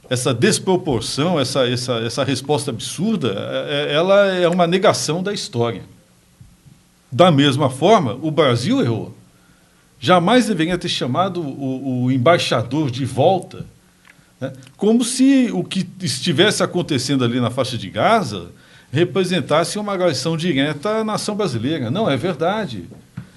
essa desproporção, essa resposta absurda, ela é uma negação da história. Da mesma forma, o Brasil errou. Jamais deveria ter chamado o embaixador de volta, né? Como se o que estivesse acontecendo ali na faixa de Gaza representasse uma agressão direta à nação brasileira. Não, é verdade.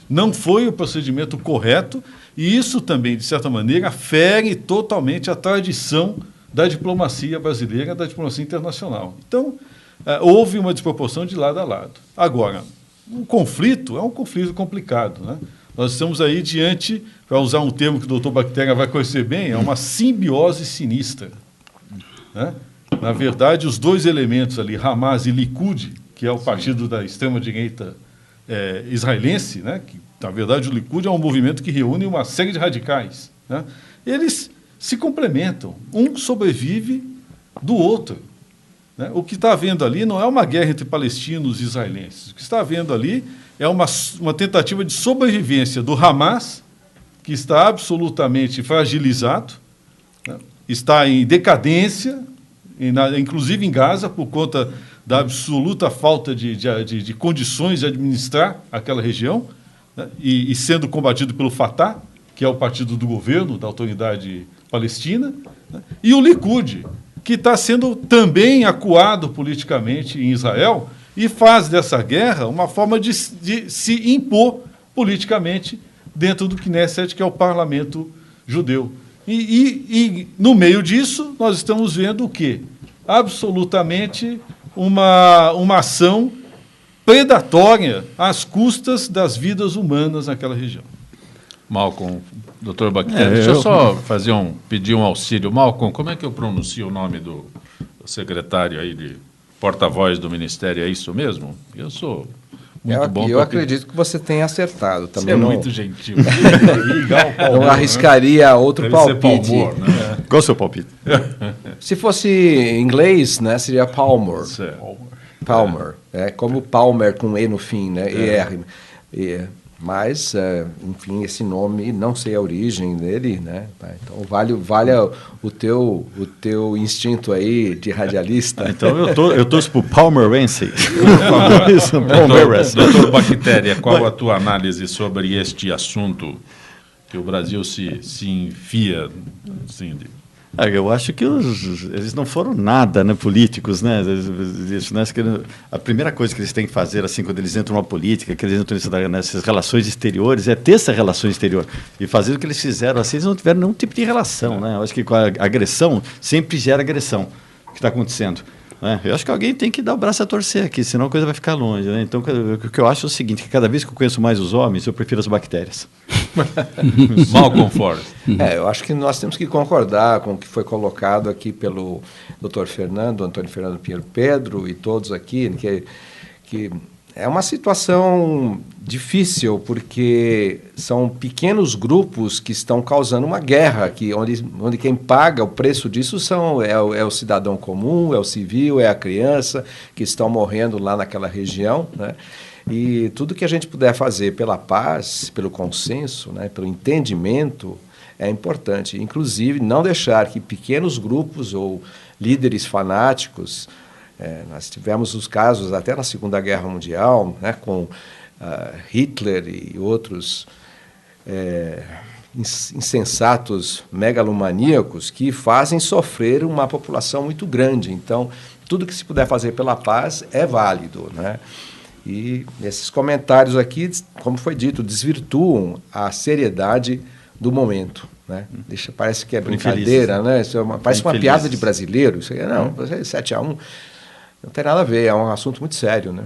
Não foi o procedimento correto e isso também, de certa maneira, fere totalmente a tradição da diplomacia brasileira, da diplomacia internacional. Então, houve uma desproporção de lado a lado. Agora, o conflito é um conflito complicado, né? Nós estamos aí diante, para usar um termo que o doutor Bactéria vai conhecer bem, é uma simbiose sinistra, né? Na verdade, os dois elementos ali, Hamas e Likud, que é o partido da extrema-direita israelense, né? Que, na verdade, o Likud é um movimento que reúne uma série de radicais, né? Eles se complementam, um sobrevive do outro, né? O que está havendo ali não é uma guerra entre palestinos e israelenses, o que está havendo ali é uma tentativa de sobrevivência do Hamas, que está absolutamente fragilizado, né? Está em decadência, inclusive em Gaza, por conta da absoluta falta de condições de administrar aquela região, né? E sendo combatido pelo Fatah, que é o partido do governo, da autoridade palestina, né? E o Likud, que está sendo também acuado politicamente em Israel, e faz dessa guerra uma forma de se impor politicamente dentro do Knesset, que é o parlamento judeu. E no meio disso, nós estamos vendo o quê? Absolutamente uma ação predatória às custas das vidas humanas naquela região. Malcolm, doutor Bactéria, deixa eu só pedir um auxílio. Malcolm, como é que eu pronuncio o nome do secretário aí de porta-voz do Ministério, é isso mesmo? Eu sou muito bom. Eu acredito que você tenha acertado. Também você é muito gentil. Não arriscaria outro Deve palpite. Ser Palmor, né? Qual é o seu palpite? Se fosse em inglês, né, seria Palmer. Palmer. É como Palmer com E no fim, né? ER. Mas, enfim, esse nome, não sei a origem dele, né? Então, vale o teu instinto aí de radialista. Então, eu torço para o Palmeirense. Doutor Bactéria, qual a tua análise sobre este assunto que o Brasil se enfia, assim, Eu acho que eles não foram nada, né, políticos, né? A primeira coisa que eles têm que fazer, assim, quando eles entram na política, que eles entram nessas relações exteriores, é ter essa relação exterior. E fazer o que eles fizeram, assim, eles não tiveram nenhum tipo de relação, né? Eu acho que com a agressão sempre gera agressão, o que está acontecendo. Eu acho que alguém tem que dar o braço a torcer aqui, senão a coisa vai ficar longe, né? Então, o que eu acho é o seguinte, que cada vez que eu conheço mais os homens, eu prefiro as bactérias. Malcolm Forrest. Eu acho que nós temos que concordar com o que foi colocado aqui pelo Dr. Antônio Fernando Pinheiro Pedro e todos aqui, que é uma situação difícil, porque são pequenos grupos que estão causando uma guerra, onde quem paga o preço disso é o cidadão comum, é o civil, é a criança, que estão morrendo lá naquela região, né? E tudo que a gente puder fazer pela paz, pelo consenso, né, pelo entendimento, é importante. Inclusive, não deixar que pequenos grupos ou líderes fanáticos... nós tivemos os casos até na Segunda Guerra Mundial, né, com Hitler e outros insensatos megalomaníacos que fazem sofrer uma população muito grande. Então, tudo que se puder fazer pela paz é válido, né? E esses comentários aqui, como foi dito, desvirtuam a seriedade do momento, né? Parece que é brincadeira, né? Parece uma piada de brasileiro. Isso aí, não, 7-1... Não tem nada a ver, é um assunto muito sério, né?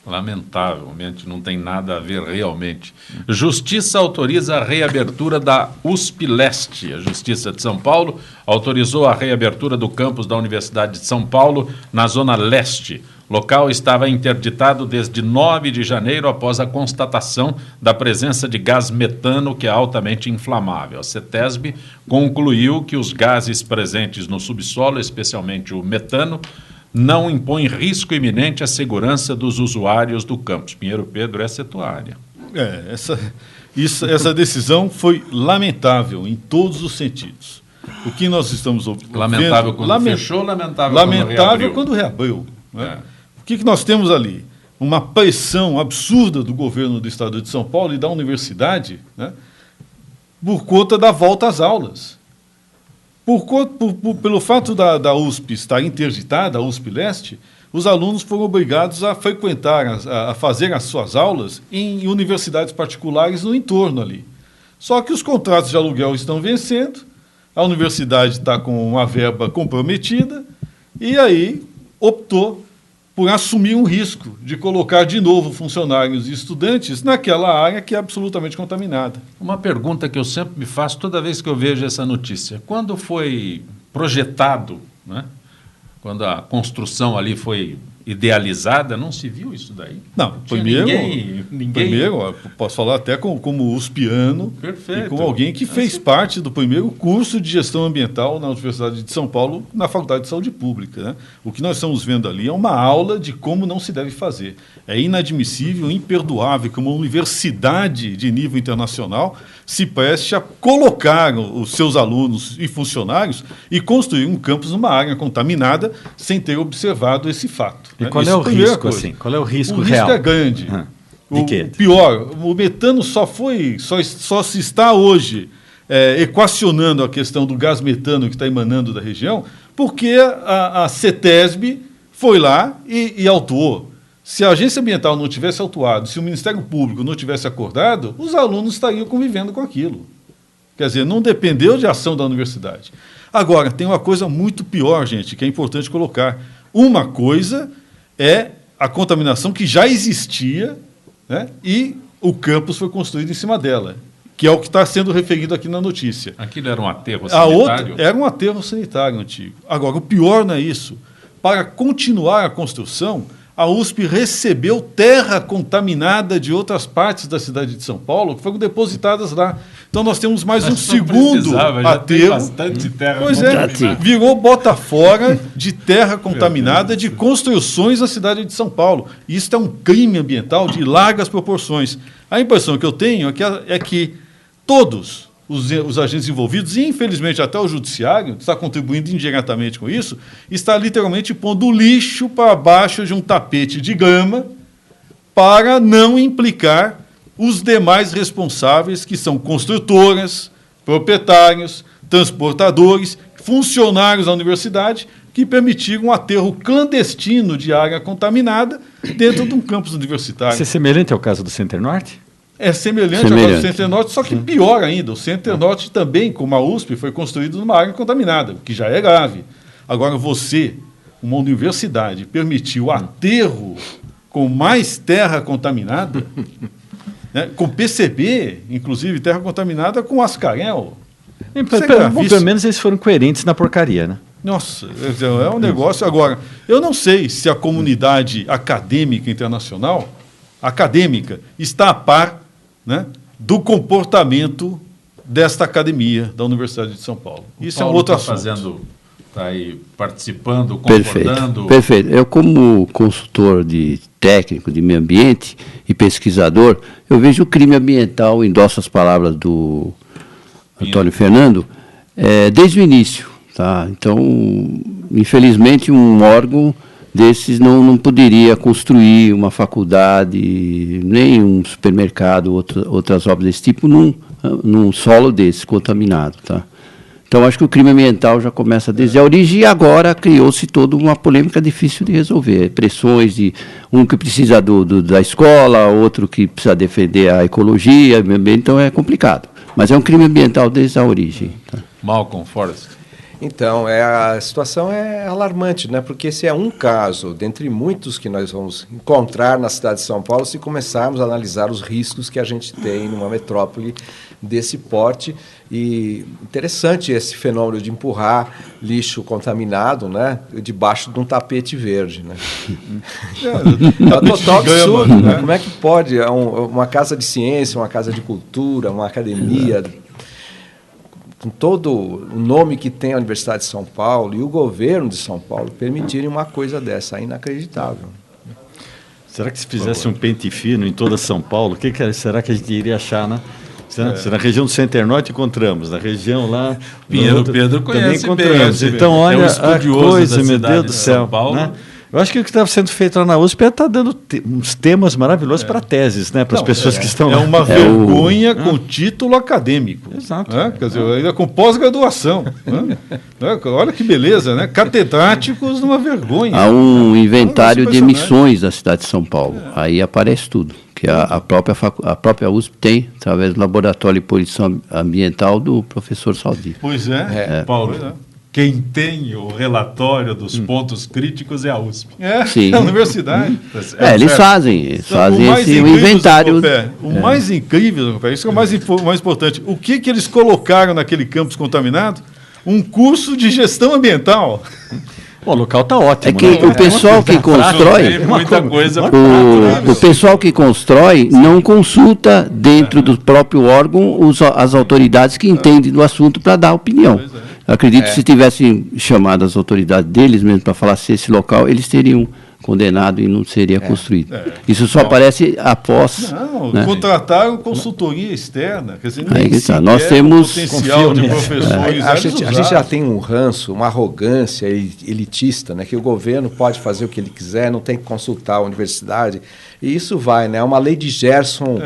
Lamentavelmente, não tem nada a ver realmente. Justiça autoriza a reabertura da USP Leste. A Justiça de São Paulo autorizou a reabertura do campus da Universidade de São Paulo na Zona Leste. O local estava interditado desde 9 de janeiro após a constatação da presença de gás metano, que é altamente inflamável. A CETESB concluiu que os gases presentes no subsolo, especialmente o metano, não impõe risco iminente à segurança dos usuários do campus. Pinheiro Pedro, essa é a tua área. Essa decisão foi lamentável em todos os sentidos. O que nós estamos Lamentável vendo, quando fechou, lamentável quando reabriu. Né? O que nós temos ali? Uma pressão absurda do governo do Estado de São Paulo e da universidade, né, por conta da volta às aulas. Pelo fato da USP estar interditada, a USP Leste, os alunos foram obrigados a frequentar, a fazer as suas aulas em universidades particulares no entorno ali. Só que os contratos de aluguel estão vencendo, a universidade está com uma verba comprometida e aí optou por assumir um risco de colocar de novo funcionários e estudantes naquela área que é absolutamente contaminada. Uma pergunta que eu sempre me faço toda vez que eu vejo essa notícia. Quando foi projetado, né, quando a construção ali foi idealizada, não se viu isso daí? Não, primeiro, posso falar até como uspiano. Perfeito. E como alguém que fez parte do primeiro curso de gestão ambiental na Universidade de São Paulo, na Faculdade de Saúde Pública. Né? O que nós estamos vendo ali é uma aula de como não se deve fazer. É inadmissível, imperdoável que uma universidade de nível internacional se preste a colocar os seus alunos e funcionários e construir um campus numa área contaminada sem ter observado esse fato. E qual é o risco, assim? Qual é o risco real? O risco é grande. De quê? Pior, o metano só se está hoje equacionando a questão do gás metano que está emanando da região, porque a CETESB foi lá e autuou. Se a Agência Ambiental não tivesse autuado, se o Ministério Público não tivesse acordado, os alunos estariam convivendo com aquilo. Quer dizer, não dependeu de ação da universidade. Agora, tem uma coisa muito pior, gente, que é importante colocar. Uma coisa é a contaminação que já existia, né, e o campus foi construído em cima dela, que é o que está sendo referido aqui na notícia. Aquilo era um aterro sanitário? A outra era um aterro sanitário antigo. Agora, o pior não é isso. Para continuar a construção, a USP recebeu terra contaminada de outras partes da cidade de São Paulo, que foram depositadas lá. Então nós temos mais um segundo aterro. Bastante terra virou bota fora de terra contaminada de construções na cidade de São Paulo. Isso é um crime ambiental de largas proporções. A impressão que eu tenho é que todos os agentes envolvidos, e infelizmente até o judiciário, que está contribuindo indiretamente com isso, está literalmente pondo lixo para baixo de um tapete de grama para não implicar os demais responsáveis, que são construtoras, proprietários, transportadores, funcionários da universidade, que permitiram um aterro clandestino de área contaminada dentro de um campus universitário. Isso é semelhante ao caso do Center Norte? É semelhante ao caso do Center Norte, só que pior ainda. O Center Norte também, como a USP, foi construído numa área contaminada, o que já é grave. Agora, uma universidade, permitiu o aterro com mais terra contaminada, né, com PCB, inclusive terra contaminada com ascarel. Pelo menos eles foram coerentes na porcaria, né? Nossa, é um negócio. Agora, eu não sei se a comunidade acadêmica internacional, está a par, né, do comportamento desta academia da Universidade de São Paulo. Isso é um outro assunto. Está aí participando, concordando. Perfeito. Eu, como consultor técnico de meio ambiente e pesquisador, eu vejo o crime ambiental, endosso as palavras do Antônio Fernando, desde o início. Tá? Então, infelizmente, um órgão desses não poderia construir uma faculdade, nem um supermercado, outras obras desse tipo, num solo desse, contaminado. Tá? Então, acho que o crime ambiental já começa desde a origem e agora criou-se toda uma polêmica difícil de resolver. Pressões de um que precisa da escola, outro que precisa defender a ecologia, então é complicado. Mas é um crime ambiental desde a origem. Tá? Malcolm Forrest. Então, a situação é alarmante, né? Porque esse é um caso, dentre muitos que nós vamos encontrar na cidade de São Paulo, se começarmos a analisar os riscos que a gente tem numa metrópole desse porte. E interessante esse fenômeno de empurrar lixo contaminado, né, debaixo de um tapete verde. Né? É um total absurdo. Né? Como é que pode uma casa de ciência, uma casa de cultura, uma academia, com todo o nome que tem a Universidade de São Paulo e o governo de São Paulo, permitirem uma coisa dessa? É inacreditável. Será que se fizesse um pente fino em toda São Paulo, o que será que a gente iria achar, né? Se na região do Center-Norte encontramos, na região lá... Pedro conhece também encontramos. bem, então, olha a coisa, meu Deus do céu. São Paulo. Né? Eu acho que o que estava sendo feito lá na USP está dando uns temas maravilhosos para teses, né? Para as pessoas que estão lá. É uma vergonha com título acadêmico. Exato. Né? Quer dizer, ainda com pós-graduação. Né? Olha que beleza, né? Catedráticos numa vergonha. Há um inventário de emissões da cidade de São Paulo. Aí aparece tudo. Que a própria USP tem, através do Laboratório de Poluição Ambiental do professor Saldi. Pois é. Paulo. Quem tem o relatório dos pontos críticos é a USP. Sim. É a universidade. Eles fazem esse inventário. O mais incrível, isso é o mais importante. O que eles colocaram naquele campus contaminado? Um curso de gestão ambiental. Bom, o local está ótimo. É que o pessoal que constrói, muita coisa. o pessoal que constrói não consulta dentro do próprio órgão as autoridades que entendem do assunto para dar opinião. Acredito que se tivessem chamado as autoridades deles mesmo para falar se esse local, eles teriam condenado e não seria construído. Isso só aparece após. Não, né? Contrataram consultoria externa. Quer dizer, Aí que tá. Nós temos potencial de professores. A gente já tem um ranço, uma arrogância elitista, né, que o governo pode fazer o que ele quiser, não tem que consultar a universidade. E isso vai, né? É uma lei de Gerson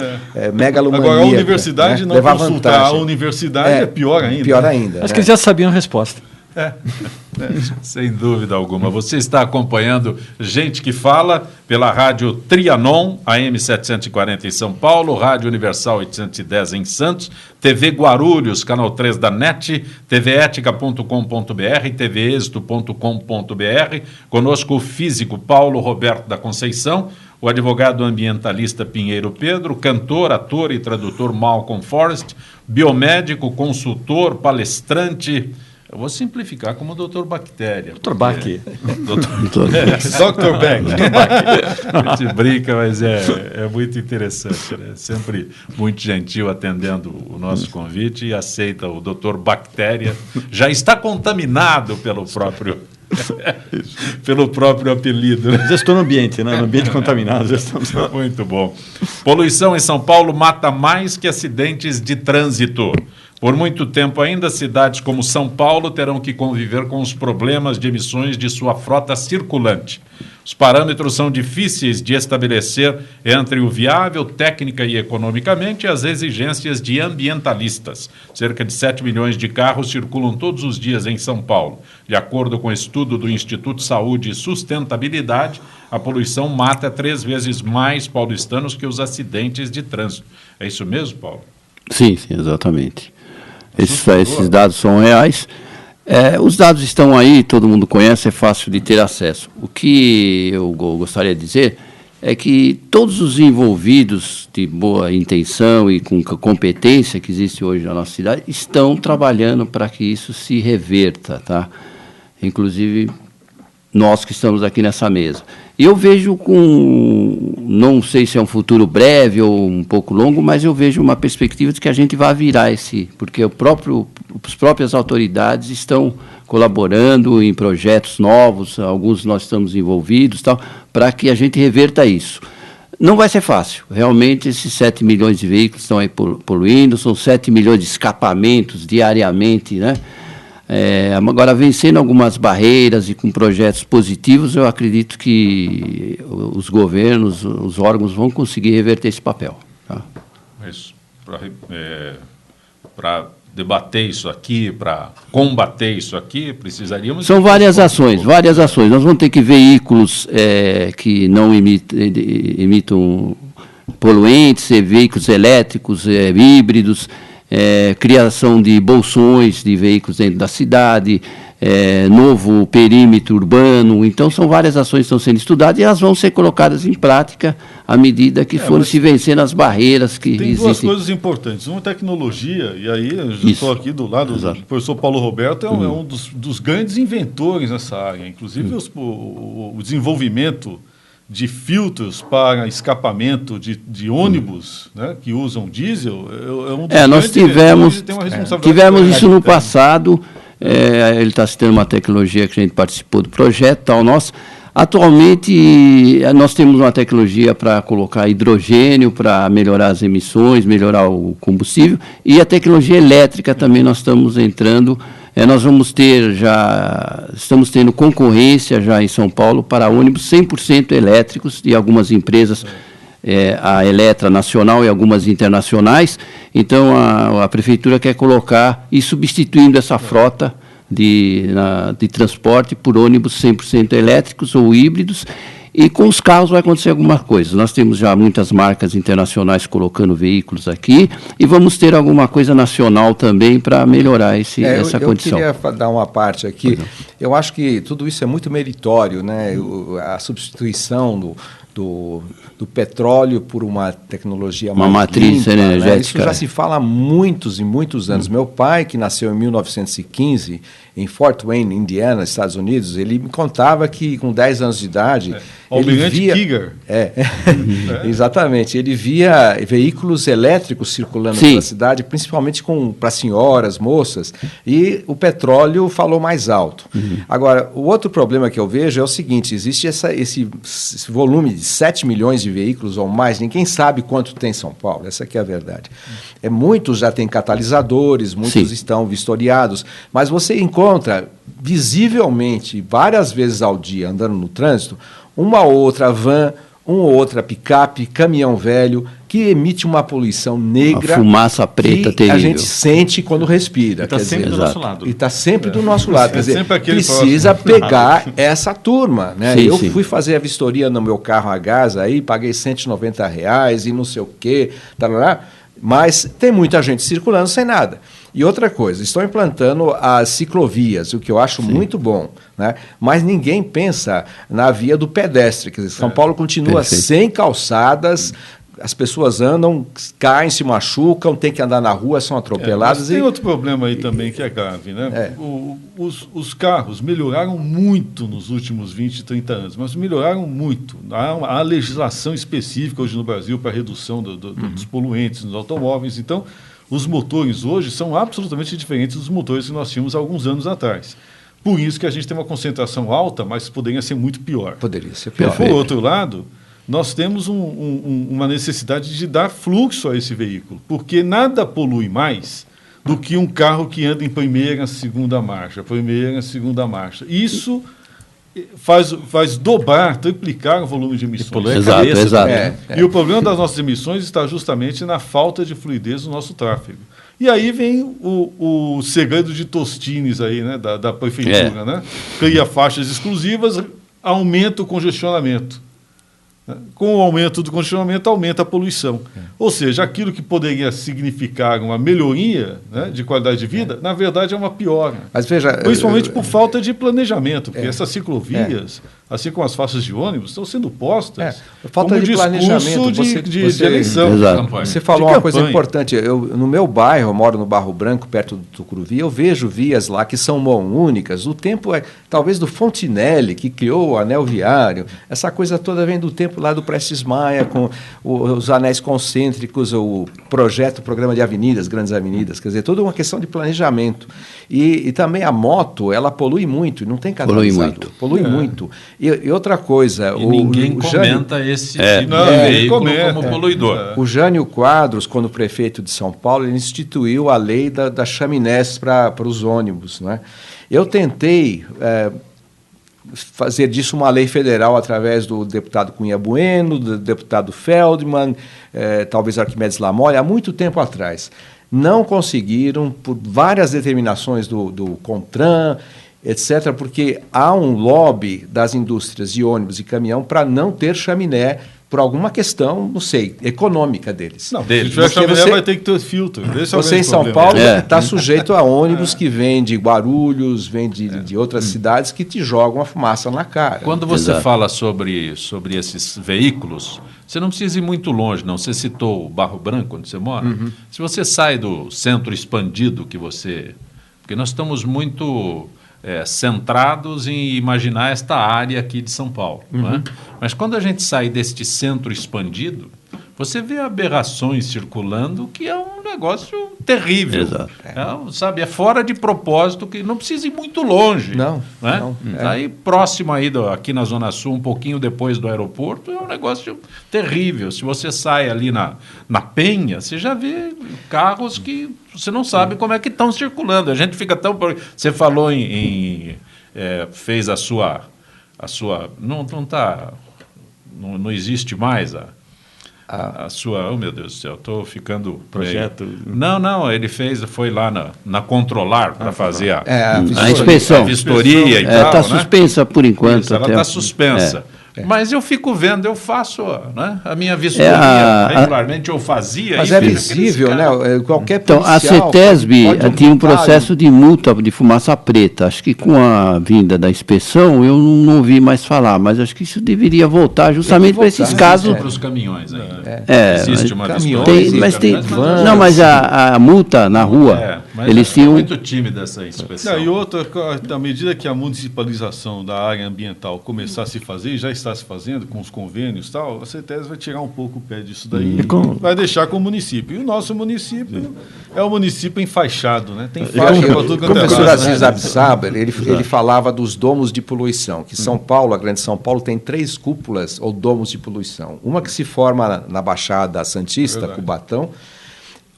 megalomaníaca. Agora, a universidade, né? Não levar consultar vantagem. a universidade é pior ainda. Pior ainda. Acho que eles já sabiam a resposta. Sem dúvida alguma. Você está acompanhando Gente que Fala pela Rádio Trianon, AM 740 em São Paulo, Rádio Universal 810 em Santos, TV Guarulhos, canal 3 da NET, tvetica.com.br, tvexito.com.br. Conosco o físico Paulo Roberto da Conceição, o advogado ambientalista Pinheiro Pedro, cantor, ator e tradutor Malcolm Forrest, biomédico, consultor, palestrante. Eu vou simplificar como o Dr. Bactéria. Dr. Bach. Dr. Beck. A gente brinca, mas é muito interessante. Né? Sempre muito gentil atendendo o nosso convite e aceita o Dr. Bactéria. Já está contaminado pelo próprio apelido. Né? Já estou no ambiente, né? No ambiente contaminado. Já estamos... Muito bom. Poluição em São Paulo mata mais que acidentes de trânsito. Por muito tempo ainda, cidades como São Paulo terão que conviver com os problemas de emissões de sua frota circulante. Os parâmetros são difíceis de estabelecer entre o viável, técnica e economicamente, e as exigências de ambientalistas. Cerca de 7 milhões de carros circulam todos os dias em São Paulo. De acordo com o estudo do Instituto Saúde e Sustentabilidade, a poluição mata 3 vezes mais paulistanos que os acidentes de trânsito. É isso mesmo, Paulo? Sim, exatamente. Esses dados são reais. Os dados estão aí, todo mundo conhece, é fácil de ter acesso. O que eu gostaria de dizer é que todos os envolvidos de boa intenção e com competência que existe hoje na nossa cidade estão trabalhando para que isso se reverta, tá? Inclusive nós que estamos aqui nessa mesa. E eu vejo não sei se é um futuro breve ou um pouco longo, mas eu vejo uma perspectiva de que a gente vai virar porque as próprias autoridades estão colaborando em projetos novos, alguns nós estamos envolvidos, para que a gente reverta isso. Não vai ser fácil, realmente esses 7 milhões de veículos estão aí poluindo, são 7 milhões de escapamentos diariamente, né? Agora, vencendo algumas barreiras e com projetos positivos, eu acredito que os governos, os órgãos vão conseguir reverter esse papel. Tá? Mas para debater isso aqui, para combater isso aqui, precisaríamos... São várias ações. Nós vamos ter que veículos que não emitam poluentes, veículos elétricos, híbridos, criação de bolsões de veículos dentro da cidade, novo perímetro urbano. Então, são várias ações que estão sendo estudadas e elas vão ser colocadas em prática à medida que forem se vencendo as barreiras que existem. Tem duas coisas importantes. Uma, tecnologia, e aí eu estou aqui do lado do professor Paulo Roberto, é um dos grandes inventores nessa área. Inclusive, o desenvolvimento de filtros para escapamento de ônibus, né, que usam diesel, é um dos nós tivemos isso no passado. Ele está citando uma tecnologia que a gente participou do projeto, tal, Atualmente, nós temos uma tecnologia para colocar hidrogênio, para melhorar as emissões, melhorar o combustível, e a tecnologia elétrica também nós estamos entrando. Nós vamos ter estamos tendo concorrência já em São Paulo para ônibus 100% elétricos de algumas empresas, a Eletra Nacional e algumas internacionais. Então, a Prefeitura quer colocar e substituindo essa frota de transporte por ônibus 100% elétricos ou híbridos, e com os carros vai acontecer alguma coisa. Nós temos já muitas marcas internacionais colocando veículos aqui e vamos ter alguma coisa nacional também para melhorar essa condição. Eu queria dar uma parte aqui. Eu acho que tudo isso é muito meritório, né? A substituição do petróleo por uma tecnologia uma matriz limpa, energética. Né? Isso já se fala há muitos e muitos anos. Meu pai, que nasceu em 1915, em Fort Wayne, Indiana, Estados Unidos, ele me contava que com 10 anos de idade... Almirante Kiger. Exatamente. Ele via veículos elétricos circulando pela cidade, principalmente para senhoras, moças, e o petróleo falou mais alto. Agora, o outro problema que eu vejo é o seguinte, existe esse volume de 7 milhões de veículos ou mais, ninguém sabe quanto tem em São Paulo, essa aqui é a verdade. Muitos já têm catalisadores, muitos estão vistoriados, mas você encontra visivelmente, várias vezes ao dia, andando no trânsito, uma ou outra van, uma ou outra picape, caminhão velho, que emite uma poluição negra. Uma fumaça preta que terrível. a gente sente quando respira. E está sempre do nosso lado. E está sempre do nosso lado. Quer dizer, precisa próximo. pegar essa turma. Né? Sim, eu sim. fui fazer a vistoria no meu carro a gás, aí paguei R$190 e não sei o quê, mas tem muita gente circulando sem nada. E outra coisa, estão implantando as ciclovias, o que eu acho muito bom, né? Mas ninguém pensa na via do pedestre. Quer dizer, São Paulo continua sem calçadas, as pessoas andam, caem, se machucam, tem que andar na rua, são atropeladas. Mas tem outro problema aí também que é grave, né? Os carros melhoraram muito nos últimos 20, 30 anos, mas melhoraram muito. Há legislação específica hoje no Brasil para redução dos poluentes nos automóveis, então os motores hoje são absolutamente diferentes dos motores que nós tínhamos há alguns anos atrás. Por isso que a gente tem uma concentração alta, mas poderia ser muito pior. Poderia ser pior. Por outro lado, nós temos uma necessidade de dar fluxo a esse veículo, porque nada polui mais do que um carro que anda em primeira, segunda marcha. Isso faz dobrar, triplicar o volume de emissões. Exato. E o problema das nossas emissões está justamente na falta de fluidez do nosso tráfego. E aí vem o segredo de Tostines aí, né, da prefeitura, né? Cria faixas exclusivas, aumenta o congestionamento. Com o aumento do congestionamento, aumenta a poluição. Ou seja, aquilo que poderia significar uma melhoria, né, de qualidade de vida, na verdade é uma piora. Mas veja, principalmente por falta de planejamento, porque essas ciclovias, assim como as faixas de ônibus, estão sendo postas falta como de planejamento de eleição. Você falou uma coisa importante. No meu bairro, eu moro no Barro Branco, perto do Tucuruvi, eu vejo vias lá que são mão únicas. O tempo é talvez do Fontinelli, que criou o anel viário. Essa coisa toda vem do tempo lá do Prestes Maia, com os anéis concêntricos, o programa de avenidas, grandes avenidas, quer dizer, toda uma questão de planejamento. E também a moto, ela polui muito, não tem catalisador. Polui muito. E outra coisa... E ninguém comenta esse tipo de veículo como poluidor. O Jânio Quadros, quando prefeito de São Paulo, ele instituiu a lei das chaminés para os ônibus, né? Eu tentei... fazer disso uma lei federal através do deputado Cunha Bueno, do deputado Feldman, talvez Arquimedes Lamolle, há muito tempo atrás. Não conseguiram, por várias determinações do CONTRAN, etc., porque há um lobby das indústrias de ônibus e caminhão para não ter chaminé por alguma questão, não sei, econômica deles. Não, se tiver chaminé vai ter que ter filtro. Você em São Paulo está sujeito a ônibus que vem de Guarulhos, vem de outras cidades que te jogam a fumaça na cara. Quando você fala sobre esses veículos, você não precisa ir muito longe, não. Você citou o Barro Branco, onde você mora. Se você sai do centro expandido porque nós estamos muito... centrados em imaginar esta área aqui de São Paulo. Não é? Mas quando a gente sai deste centro expandido, você vê aberrações circulando, que é um negócio terrível. Exato. Sabe, é fora de propósito, que não precisa ir muito longe. Não, né? não. Aí próximo aí aqui na Zona Sul, um pouquinho depois do aeroporto, é um negócio terrível. Se você sai ali na Penha, você já vê carros que você não sabe como é que estão circulando. A gente fica tão... Você falou fez a sua... Não existe mais a sua... Oh, meu Deus do céu, estou ficando... Projeto... Não, ele foi lá na Controlar para fazer a inspeção. A vistoria e tal, está né? suspensa por enquanto. Isso, ela está suspensa. Mas eu fico vendo, eu faço, né, a minha vistoria regularmente, eu fazia. Mas é visível, né? Qualquer então, a CETESB tinha um processo de multa de fumaça preta. Acho que com a vinda da inspeção eu não ouvi mais falar, mas acho que isso deveria voltar justamente para esses casos. Para os caminhões ainda. Existe uma vistoria. Não, mas a multa na rua, eles tinham... muito tímida essa inspeção. E outra, à medida que a municipalização da área ambiental começar a se fazer, já está se fazendo com os convênios e tal, a CETESB vai tirar um pouco o pé disso daí, vai deixar com o município. E o nosso município é um município enfaixado, né? Tem faixa para tudo quanto é lado. O professor Aziz Absaber, ele falava dos domos de poluição, que São Paulo, a Grande São Paulo, tem 3 cúpulas ou domos de poluição. Uma que se forma na Baixada Santista, Cubatão,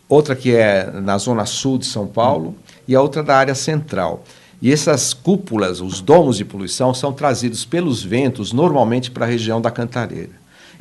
outra que é na Zona Sul de São Paulo e a outra da área central. E essas cúpulas, os domos de poluição, são trazidos pelos ventos, normalmente para a região da Cantareira.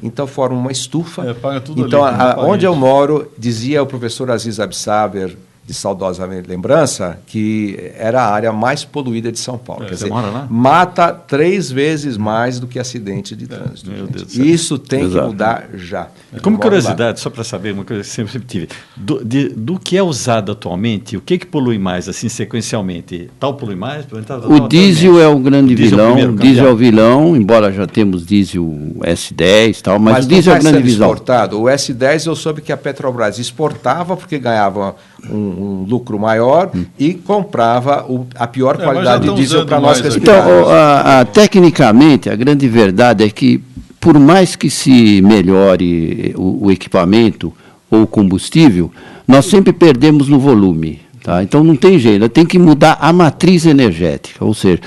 Então, formam uma estufa. Para tudo então, ali, onde eu moro, dizia o professor Aziz Absaber, de saudosa lembrança, que era a área mais poluída de São Paulo. Quer dizer, mora lá? mata 3 vezes mais do que acidente de trânsito. Meu Deus do céu. Isso tem que mudar já. Como curiosidade, só para saber, uma coisa que sempre tive, do que é usado atualmente, o que polui mais, assim, sequencialmente? Tal polui mais? O diesel é o grande vilão, primeiro, o diesel é o vilão, embora já temos diesel S10 e tal, mas o diesel é o grande vilão. Exportado. O S10 eu soube que a Petrobras exportava porque ganhava um lucro maior e comprava a pior qualidade de diesel para nós respirarmos. Então, tecnicamente, a grande verdade é que, por mais que se melhore o equipamento ou o combustível, nós sempre perdemos no volume. Tá? Então, não tem jeito, tem que mudar a matriz energética, ou seja,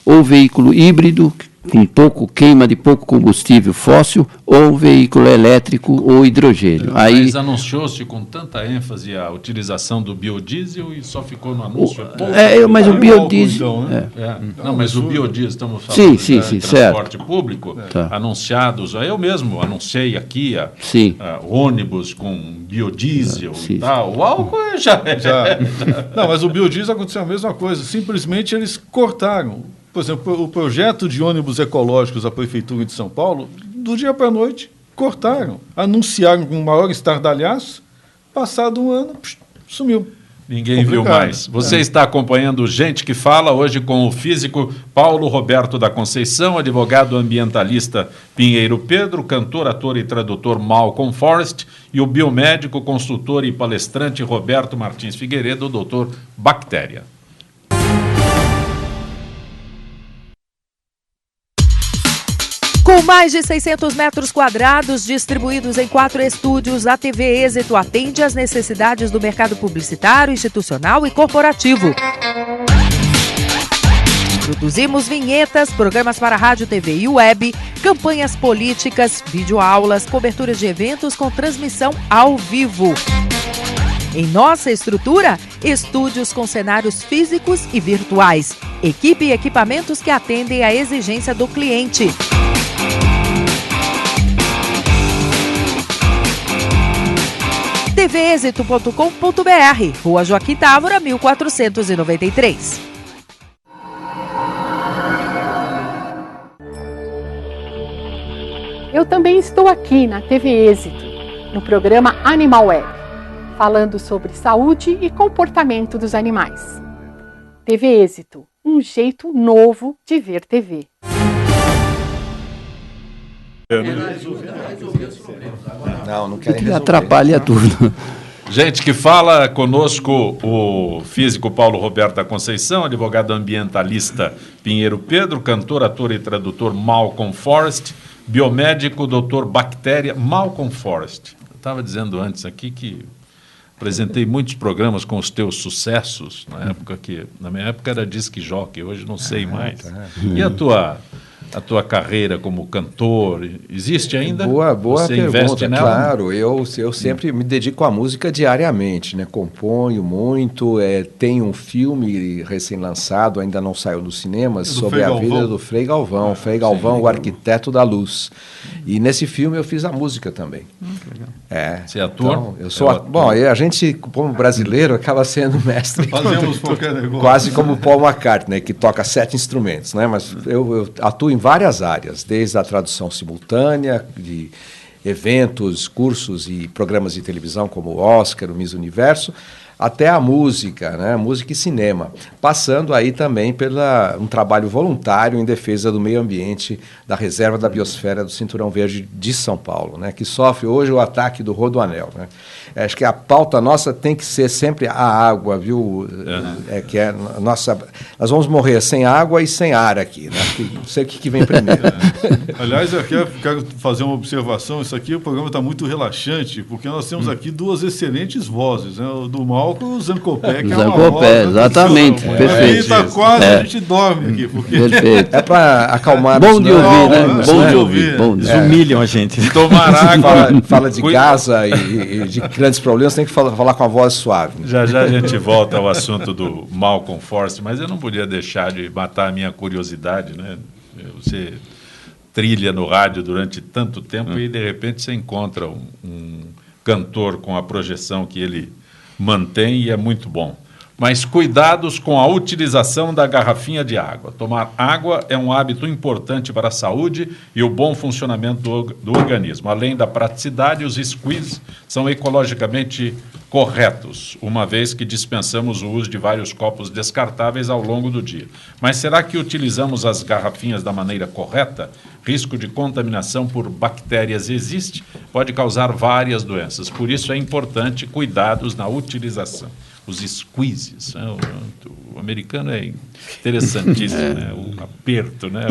ou veículo híbrido, com queima de pouco combustível fóssil, ou veículo elétrico ou hidrogênio. Mas anunciou-se com tanta ênfase a utilização do biodiesel e só ficou no anúncio. Mas o biodiesel... Não, mas o biodiesel, estamos falando de transporte público, anunciados. Eu mesmo anunciei aqui ônibus com biodiesel e tal. O álcool já. Não, mas o biodiesel aconteceu a mesma coisa. Simplesmente eles cortaram. Por exemplo, o projeto de ônibus ecológicos da Prefeitura de São Paulo, do dia para a noite, cortaram. Anunciaram com o maior estardalhaço, passado um ano, sumiu. Ninguém viu mais. Você está acompanhando Gente que Fala, hoje com o físico Paulo Roberto da Conceição, advogado ambientalista Pinheiro Pedro, cantor, ator e tradutor Malcolm Forrest e o biomédico, consultor e palestrante Roberto Martins Figueiredo, o doutor Bactéria. Com mais de 600 metros quadrados distribuídos em 4 estúdios, a TV Êxito atende às necessidades do mercado publicitário, institucional e corporativo. Produzimos vinhetas, programas para rádio, TV e web, campanhas políticas, videoaulas, coberturas de eventos com transmissão ao vivo. Em nossa estrutura, estúdios com cenários físicos e virtuais, equipe e equipamentos que atendem à exigência do cliente. tvexito.com.br, Rua Joaquim Távora, 1493. Eu também estou aqui na TV Êxito, no programa Animal Web, falando sobre saúde e comportamento dos animais. TV Êxito, um jeito novo de ver TV. Não querem resolver. Atrapalha tudo. Gente que Fala, conosco o físico Paulo Roberto da Conceição, advogado ambientalista Pinheiro Pedro, cantor, ator e tradutor Malcolm Forrest, biomédico Dr. Bactéria. Malcolm Forrest, estava dizendo antes aqui que apresentei muitos programas com os teus sucessos, na minha época era disc jockey, hoje não sei mais. Tá. E a tua carreira como cantor, existe ainda? Boa Você pergunta, investe nela? claro. Eu sempre me dedico à música diariamente, né? Componho muito, tenho um filme recém-lançado, ainda não saiu nos cinemas, sobre a vida do Frei Galvão. Frei Galvão, o arquiteto da luz. E nesse filme eu fiz a música também. Você é ator? Então, eu sou bom, a gente, como brasileiro, acaba sendo mestre. Fazemos qualquer negócio. Quase como Paul McCartney, que toca 7 instrumentos, né? Mas eu atuo em várias áreas, desde a tradução simultânea, de eventos, cursos e programas de televisão como o Oscar, o Miss Universo, até a música, né? Música e cinema, passando aí também por um trabalho voluntário em defesa do meio ambiente da Reserva da Biosfera do Cinturão Verde de São Paulo, né? Que sofre hoje o ataque do Rodoanel, né? Acho que a pauta nossa tem que ser sempre a água, viu? Nós vamos morrer sem água e sem ar aqui, né? Não sei o que vem primeiro. Aliás, eu quero fazer uma observação. Isso aqui, o programa está muito relaxante, porque nós temos aqui duas excelentes vozes, né? O do Malco e o Zancopé, que é uma voz... exatamente, perfeito. Está quase, a gente dorme aqui. Porque... Perfeito. É para acalmar... Bom de ouvir, né? Bom de ouvir. Eles humilham a gente. Tomar água. Fala de Gaza e de grandes problemas, tem que falar com a voz suave. Já a gente volta ao assunto do Malcolm Force, mas eu não podia deixar de matar a minha curiosidade, né? Você trilha no rádio durante tanto tempo e, de repente, você encontra um cantor com a projeção que ele mantém e é muito bom. Mas cuidados com a utilização da garrafinha de água. Tomar água é um hábito importante para a saúde e o bom funcionamento do organismo. Além da praticidade, os squeeze são ecologicamente corretos, uma vez que dispensamos o uso de vários copos descartáveis ao longo do dia. Mas será que utilizamos as garrafinhas da maneira correta? Risco de contaminação por bactérias existe, pode causar várias doenças. Por isso é importante cuidados na utilização. Os squeezes, né? O americano é interessantíssimo, né? O aperto, né?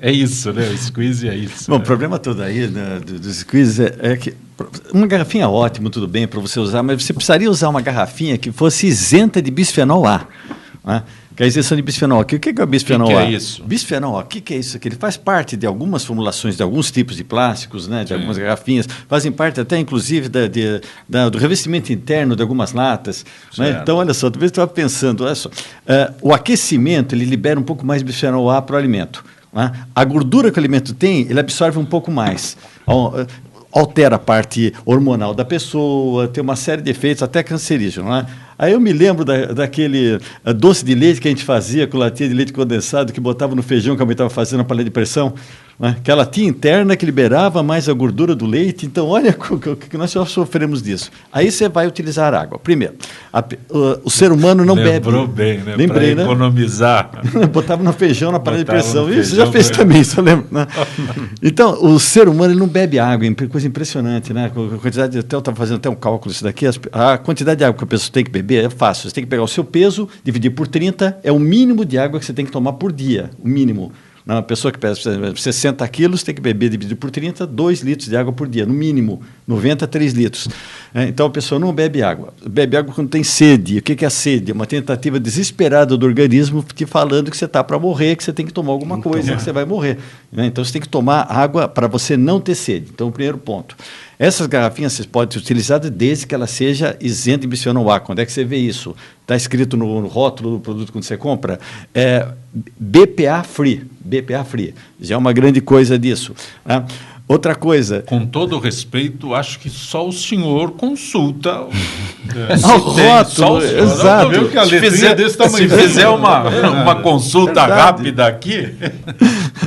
É isso, né? O squeeze é isso. Bom, né? O problema todo aí, né, dos squeezes é que uma garrafinha é ótimo, tudo bem para você usar, mas você precisaria usar uma garrafinha que fosse isenta de bisfenol A, né? Que é a isenção de bisfenol. O que é o bisfenol A? O que é isso? Bisfenol A, o que é isso aqui? Ele faz parte de algumas formulações de alguns tipos de plásticos, né, de algumas garrafinhas, fazem parte até, inclusive, do revestimento interno de algumas latas. Né? Então, olha só, talvez eu estava pensando, olha só, o aquecimento, ele libera um pouco mais de bisfenol A para o alimento. Né? A gordura que o alimento tem, ele absorve um pouco mais. Altera a parte hormonal da pessoa, tem uma série de efeitos, até cancerígenos, né? Aí eu me lembro daquele doce de leite que a gente fazia com latinha de leite condensado, que botava no feijão que a mãe estava fazendo na panela de pressão, né? Que a latinha interna que liberava mais a gordura do leite. Então, olha o que nós já sofremos disso. Aí você vai utilizar água. Primeiro, o ser humano não bebe. Lembrou bem, né? Lembrei, para economizar. Botava no feijão, na panela de pressão. Isso, você já fez também, isso eu lembro. Né? Então, o ser humano ele não bebe água, coisa impressionante, né? A quantidade, eu estava fazendo até um cálculo isso daqui, a quantidade de água que a pessoa tem que beber é fácil. Você tem que pegar o seu peso, dividir por 30, é o mínimo de água que você tem que tomar por dia, o mínimo. Uma pessoa que pesa 60 quilos tem que beber, dividido por 30, 2 litros de água por dia, no mínimo, 90, 3 litros. Então, a pessoa não bebe água. Bebe água quando tem sede. O que é a sede? É uma tentativa desesperada do organismo que falando que você está para morrer, que você tem que tomar alguma coisa, que você vai morrer. Então, você tem que tomar água para você não ter sede. Então, o primeiro ponto. Essas garrafinhas você pode ser utilizadas desde que ela seja isenta de bisfenol A. Quando é que você vê isso? Está escrito no rótulo do produto quando você compra. BPA Free. BPA Free. Já é uma grande coisa disso. Né? Outra coisa... Com todo respeito, acho que só o senhor consulta... o rótulo, exato. Se fizer uma consulta rápida aqui...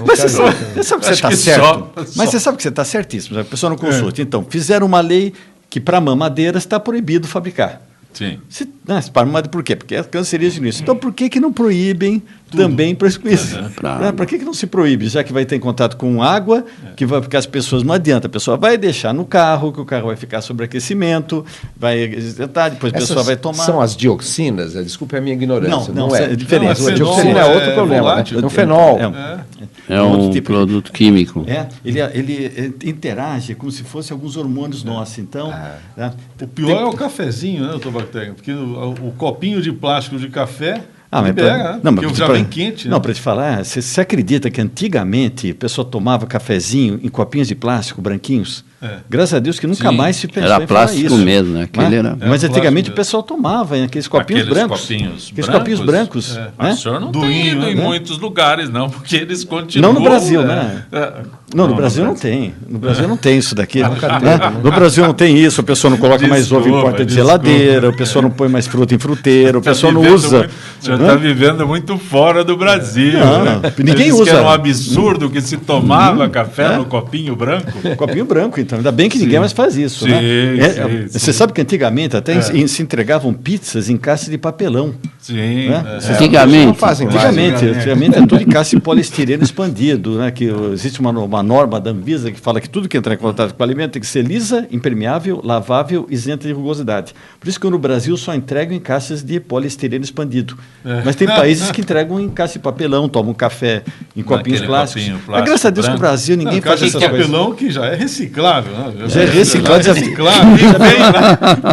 Mas você sabe que você está certo. Mas você sabe que você está certíssimo. A pessoa não consulta. Então, fizeram uma lei que para mamadeira está proibido fabricar. Sim. Para mamadeira por quê? Porque é cancerígeno isso. Então, por que não proíbem também proíbe. Pra- Para que não se proíbe? Já que vai ter contato com água, porque as pessoas não adianta. A pessoa vai deixar no carro, que o carro vai ficar sobreaquecimento, vai esquentar, depois a pessoa vai tomar. São as dioxinas? Desculpe a minha ignorância. Não, é. é diferente. Não, a dioxina é outro problema. volátil. É um fenol. É outro um tipo de- produto químico. Ele interage como se fosse alguns hormônios nossos. Então, né, O pior é o cafezinho, né, doutor Bactéria? Porque o copinho de plástico de café mas libera, pra- né? não, mas Porque já pra- vem quente. Não, né? para te falar, você acredita que antigamente a pessoa tomava cafezinho em copinhos de plástico branquinhos? Graças a Deus que nunca Sim, mais se pensou era em falar plástico isso. mesmo, né? Aquele era- Mas Era antigamente plástico o pessoal tomava em aqueles copinhos Aqueles brancos. copinhos Aqueles brancos? copinhos brancos. Mas Né? o senhor não Durinho, tem ido em né? muitos lugares, não, porque eles continuam... Não no Brasil, né? Não, no Brasil não tem. No Brasil não tem isso daqui. Né? No Brasil não tem isso. A pessoa não coloca mais ovo em porta de geladeira, a pessoa não põe mais fruta em fruteira, a pessoa não usa. O senhor está vivendo muito fora do Brasil. Não, né? ninguém Eles usa. que era um absurdo que se tomava café no copinho branco. Copinho branco, então. Ainda bem que ninguém mais faz isso. Sim, Né? sim, Você sabe que antigamente até se entregavam pizzas em caixa de papelão. Sim. Né? Antigamente. Não fazem mais. Antigamente é tudo em caixa de poliestireno expandido, né? Que existe uma norma da Anvisa que fala que tudo que entrar em contato com o alimento tem que ser lisa, impermeável, lavável, isenta de rugosidade. Por isso que no Brasil só entregam em caixas de poliestireno expandido. Mas tem países que entregam em caixa de papelão, tomam café em copinhos Naquele plásticos. copinho Mas graças a Deus que branco. no Brasil ninguém faz Caixa de essas coisas. papelão que já é reciclável. Né? Já é reciclado, já- reciclável.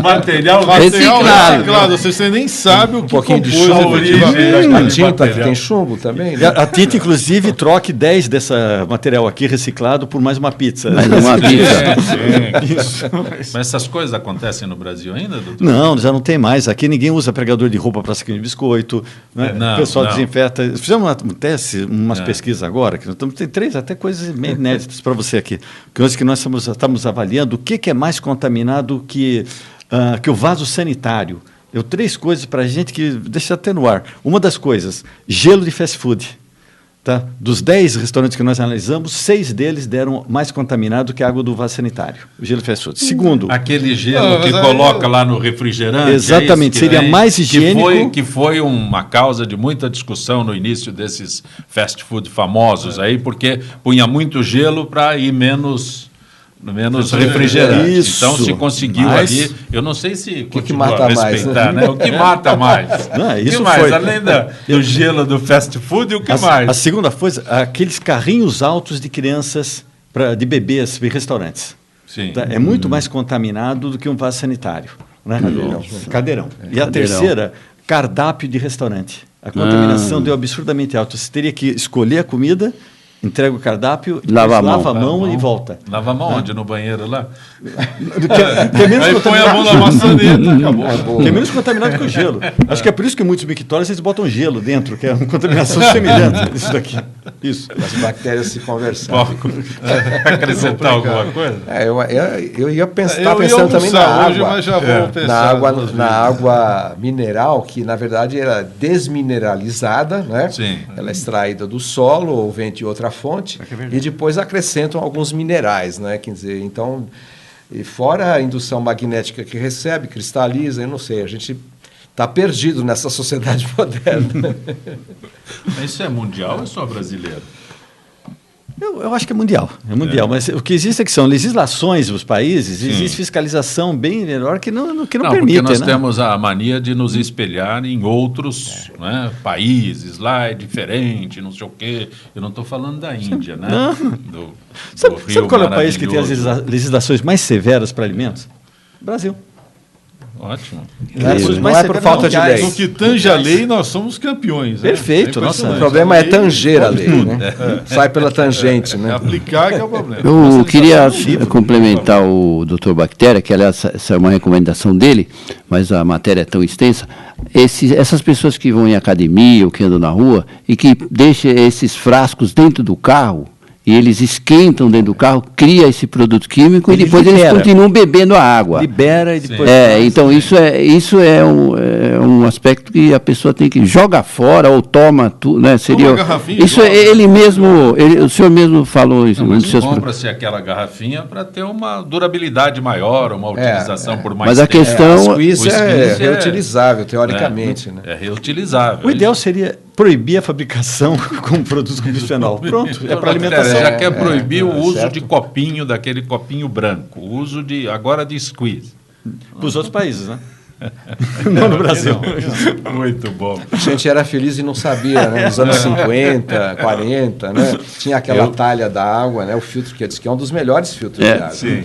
Material Reciclado. Reciclado. Você nem sabe o que pouquinho de compôs chumbo, a origem. A tinta que tem chumbo também. E Né? a tinta, inclusive, troque 10 dessa material aqui reciclado por mais uma pizza. Mais uma pizza. Mas essas coisas acontecem no Brasil ainda, doutor? Não, já não tem mais. Aqui ninguém usa pregador de roupa para saquinho de biscoito. Né? Não, o pessoal não. desinfeta. Fizemos um teste, umas pesquisas agora, que nós tem 3 até coisas meio inéditas para você aqui. Que hoje que nós estamos avaliando o que é mais contaminado que o vaso sanitário. Eu 3 coisas para a gente que deixa até no ar. Uma das coisas, gelo de fast food. Tá? Dos 10 restaurantes que nós analisamos, 6 deles deram mais contaminado que a água do vaso sanitário. O gelo de fast food. Segundo, Aquele gelo que coloca lá no refrigerante. Exatamente, é isso que seria mais higiênico. Que foi uma causa de muita discussão no início desses fast food famosos aí, porque punha muito gelo para ir menos refrigerante. Isso. Então se conseguiu Mas- ali. Eu não sei se que mata mais, respeitar, né? O que mata mais? Não, O que isso mais? foi- Além do gelo do fast food, o que mais? A segunda coisa, aqueles carrinhos altos de crianças, de bebês em restaurantes. Sim. Tá? É muito mais contaminado do que um vaso sanitário. Né? Cadeirão. E a cadeirão. terceira, cardápio de restaurante. A contaminação deu absurdamente alta. Você teria que escolher a comida, entrega o cardápio, Lava a mão. lava a mão e volta. Lava a mão onde? No banheiro lá? Que é menos Aí põe a contaminado. mão na maçaneta, acabou. Que é menos contaminado que o gelo. Acho que é por isso que muitos mictórios eles botam gelo dentro, que é uma contaminação semelhante. Isso daqui. Isso. As bactérias se conversando. Acrescentar alguma coisa? Eu ia pensar, Eu ia pensando também na almoçar hoje, água. mas já vou pensar duas Na vezes. água mineral, que na verdade era desmineralizada, né? Sim. Ela é extraída do solo ou vem de outra fonte e depois acrescentam alguns minerais, né? Quer dizer, então, e fora a indução magnética que recebe, cristaliza, eu não sei, a gente está perdido nessa sociedade moderna. Mas isso é mundial ou é só brasileiro? Eu acho que é mundial. É mundial. Mas o que existe é que são legislações dos países, existe fiscalização bem melhor que não Porque permite. nós né? temos a mania de nos espelhar em outros né, países, lá é diferente, não sei o quê. Eu não estou falando da Índia, né? Sabe Rio qual é o país que tem as maravilhoso. legislações mais severas para alimentos? Brasil. Ótimo. Não é por falta de lei. No que tange a lei, nós somos campeões. Né? Perfeito, É nossa. O impressionante. problema é lei tanger a pode lei, tudo. né? Sai pela tangente, né? Aplicar que é o problema. Eu queria complementar o Dr. Bactéria, que aliás essa é uma recomendação dele, mas a matéria é tão extensa. Essas pessoas que vão em academia ou que andam na rua e que deixam esses frascos dentro do carro e eles esquentam dentro do carro, cria esse produto químico Ele e depois libera. eles continuam bebendo a água. Libera e depois... Então isso é um aspecto que a pessoa tem que joga fora ou toma tudo, né? Seria Toma a garrafinha, isso joga. ele mesmo, o senhor mesmo falou isso. Não, nos mas seus compra-se aquela garrafinha para ter uma durabilidade maior, uma utilização por mais Mas a tempo. questão- A squeeze O é squeeze reutilizável, teoricamente, né? É reutilizável. O ideal seria proibir a fabricação com produtos com bisfenol. Pronto, é para alimentação. Já quer proibir o uso de copinho, daquele copinho branco, o uso agora de squeeze. Para os outros países, né? Não no Brasil. Não. Muito bom. A gente era feliz e não sabia, né? Nos anos 50, 40, né? Tinha aquela talha da água, né? O filtro que diz que é um dos melhores filtros de água. Sim.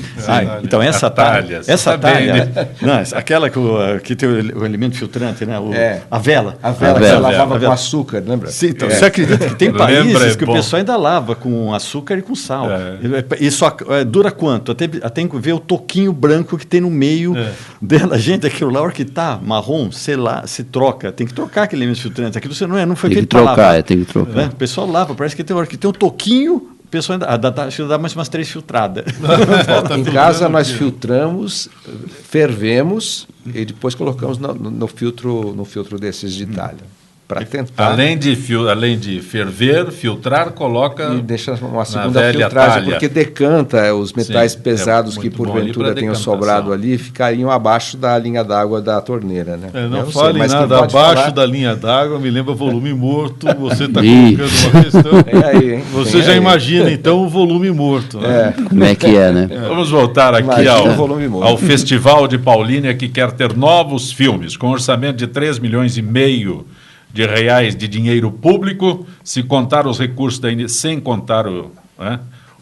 Então essa talha, bem, não, aquela que tem o elemento filtrante, né? A vela. A vela que você lavava com açúcar, lembra? Sim, então, você acredita que tem países que o pessoal ainda lava com açúcar e com sal. Isso dura quanto? Até ver o toquinho branco que tem no meio dela. Gente, aquilo lá, a hora que está marrom, sei lá, se troca. Tem que trocar aquele elemento filtrante. Aquilo você não foi feito para lavar. Tem que trocar. O pessoal lava, parece que tem hora que tem um toquinho, o pessoal ainda dá mais umas 3 filtradas. Em casa nós filtramos, fervemos e depois colocamos no filtro desses de talha. Para tentar. Além de ferver, filtrar, coloca. E deixa uma segunda filtragem, talha. Porque decanta os metais pesados que porventura tenham sobrado ali, ficariam abaixo da linha d'água da torneira. Né? Não fale nada abaixo da linha d'água, me lembra volume morto. Você está colocando uma questão. Você já imagina, então, o volume morto. Né? Como é que é, né? Vamos voltar aqui ao Festival de Paulínia, que quer ter novos filmes, com orçamento de 3,5 milhões de reais de dinheiro público, se contar os recursos sem contar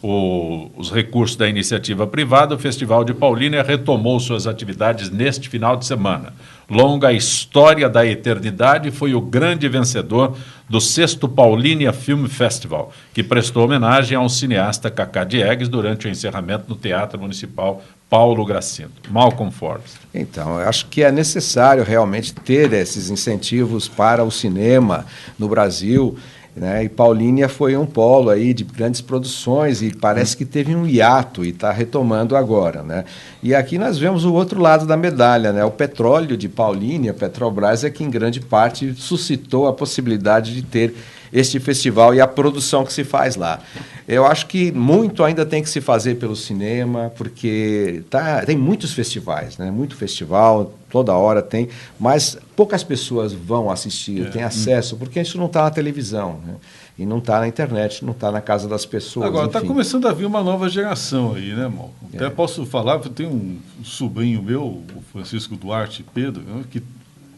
os recursos da iniciativa privada. O Festival de Paulínia retomou suas atividades neste final de semana. Longa História da Eternidade foi o grande vencedor do 6º Paulínia Film Festival, que prestou homenagem ao cineasta Cacá Diegues durante o encerramento no Teatro Municipal Paulo Gracindo. Malcolm Forbes. Então, eu acho que é necessário realmente ter esses incentivos para o cinema no Brasil, né? E Paulínia foi um polo aí de grandes produções e parece que teve um hiato e está retomando agora, né? E aqui nós vemos o outro lado da medalha, né? O petróleo de Paulínia, Petrobras, é que em grande parte suscitou a possibilidade de ter este festival e a produção que se faz lá. Eu acho que muito ainda tem que se fazer pelo cinema, porque tem muitos festivais, né? Muito festival, toda hora tem, mas poucas pessoas vão assistir, têm acesso, porque isso não está na televisão, né? E não está na internet, não está na casa das pessoas. Agora, está começando a vir uma nova geração aí, né, Malcolm? Até posso falar, tem um sobrinho meu, o Francisco Duarte Pedro, né, que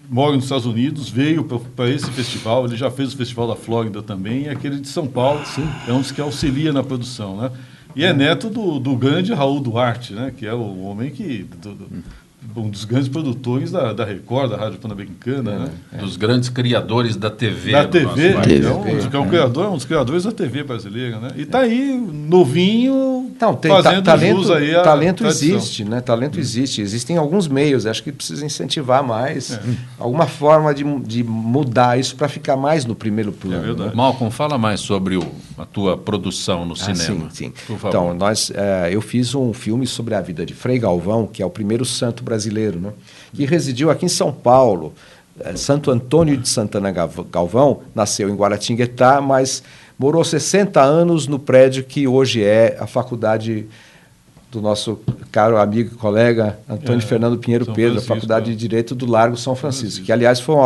mora nos Estados Unidos, veio para esse festival, ele já fez o Festival da Flórida também, e aquele de São Paulo, é um dos que auxilia na produção, né? E é neto do grande Raul Duarte, né? Que é o homem que... um dos grandes produtores da Record, da Rádio Pan-Americana, né? Dos grandes criadores da TV. Da TV, um dos criadores da TV brasileira, né? E está aí, novinho, fazendo jus aí a talento existe, né? Talento existe. Existem alguns meios, acho que precisa incentivar mais, alguma forma de mudar isso para ficar mais no primeiro plano. Né? Malcolm, fala mais sobre a tua produção no cinema. Sim. Por favor. Então, eu fiz um filme sobre a vida de Frei Galvão, que é o primeiro santo brasileiro, né? Que residiu aqui em São Paulo. Santo Antônio de Santana Galvão nasceu em Guaratinguetá, mas morou 60 anos no prédio que hoje é a faculdade do nosso caro amigo e colega Antônio Fernando Pinheiro Pedro, a Faculdade de Direito do Largo São Francisco, que, aliás, foi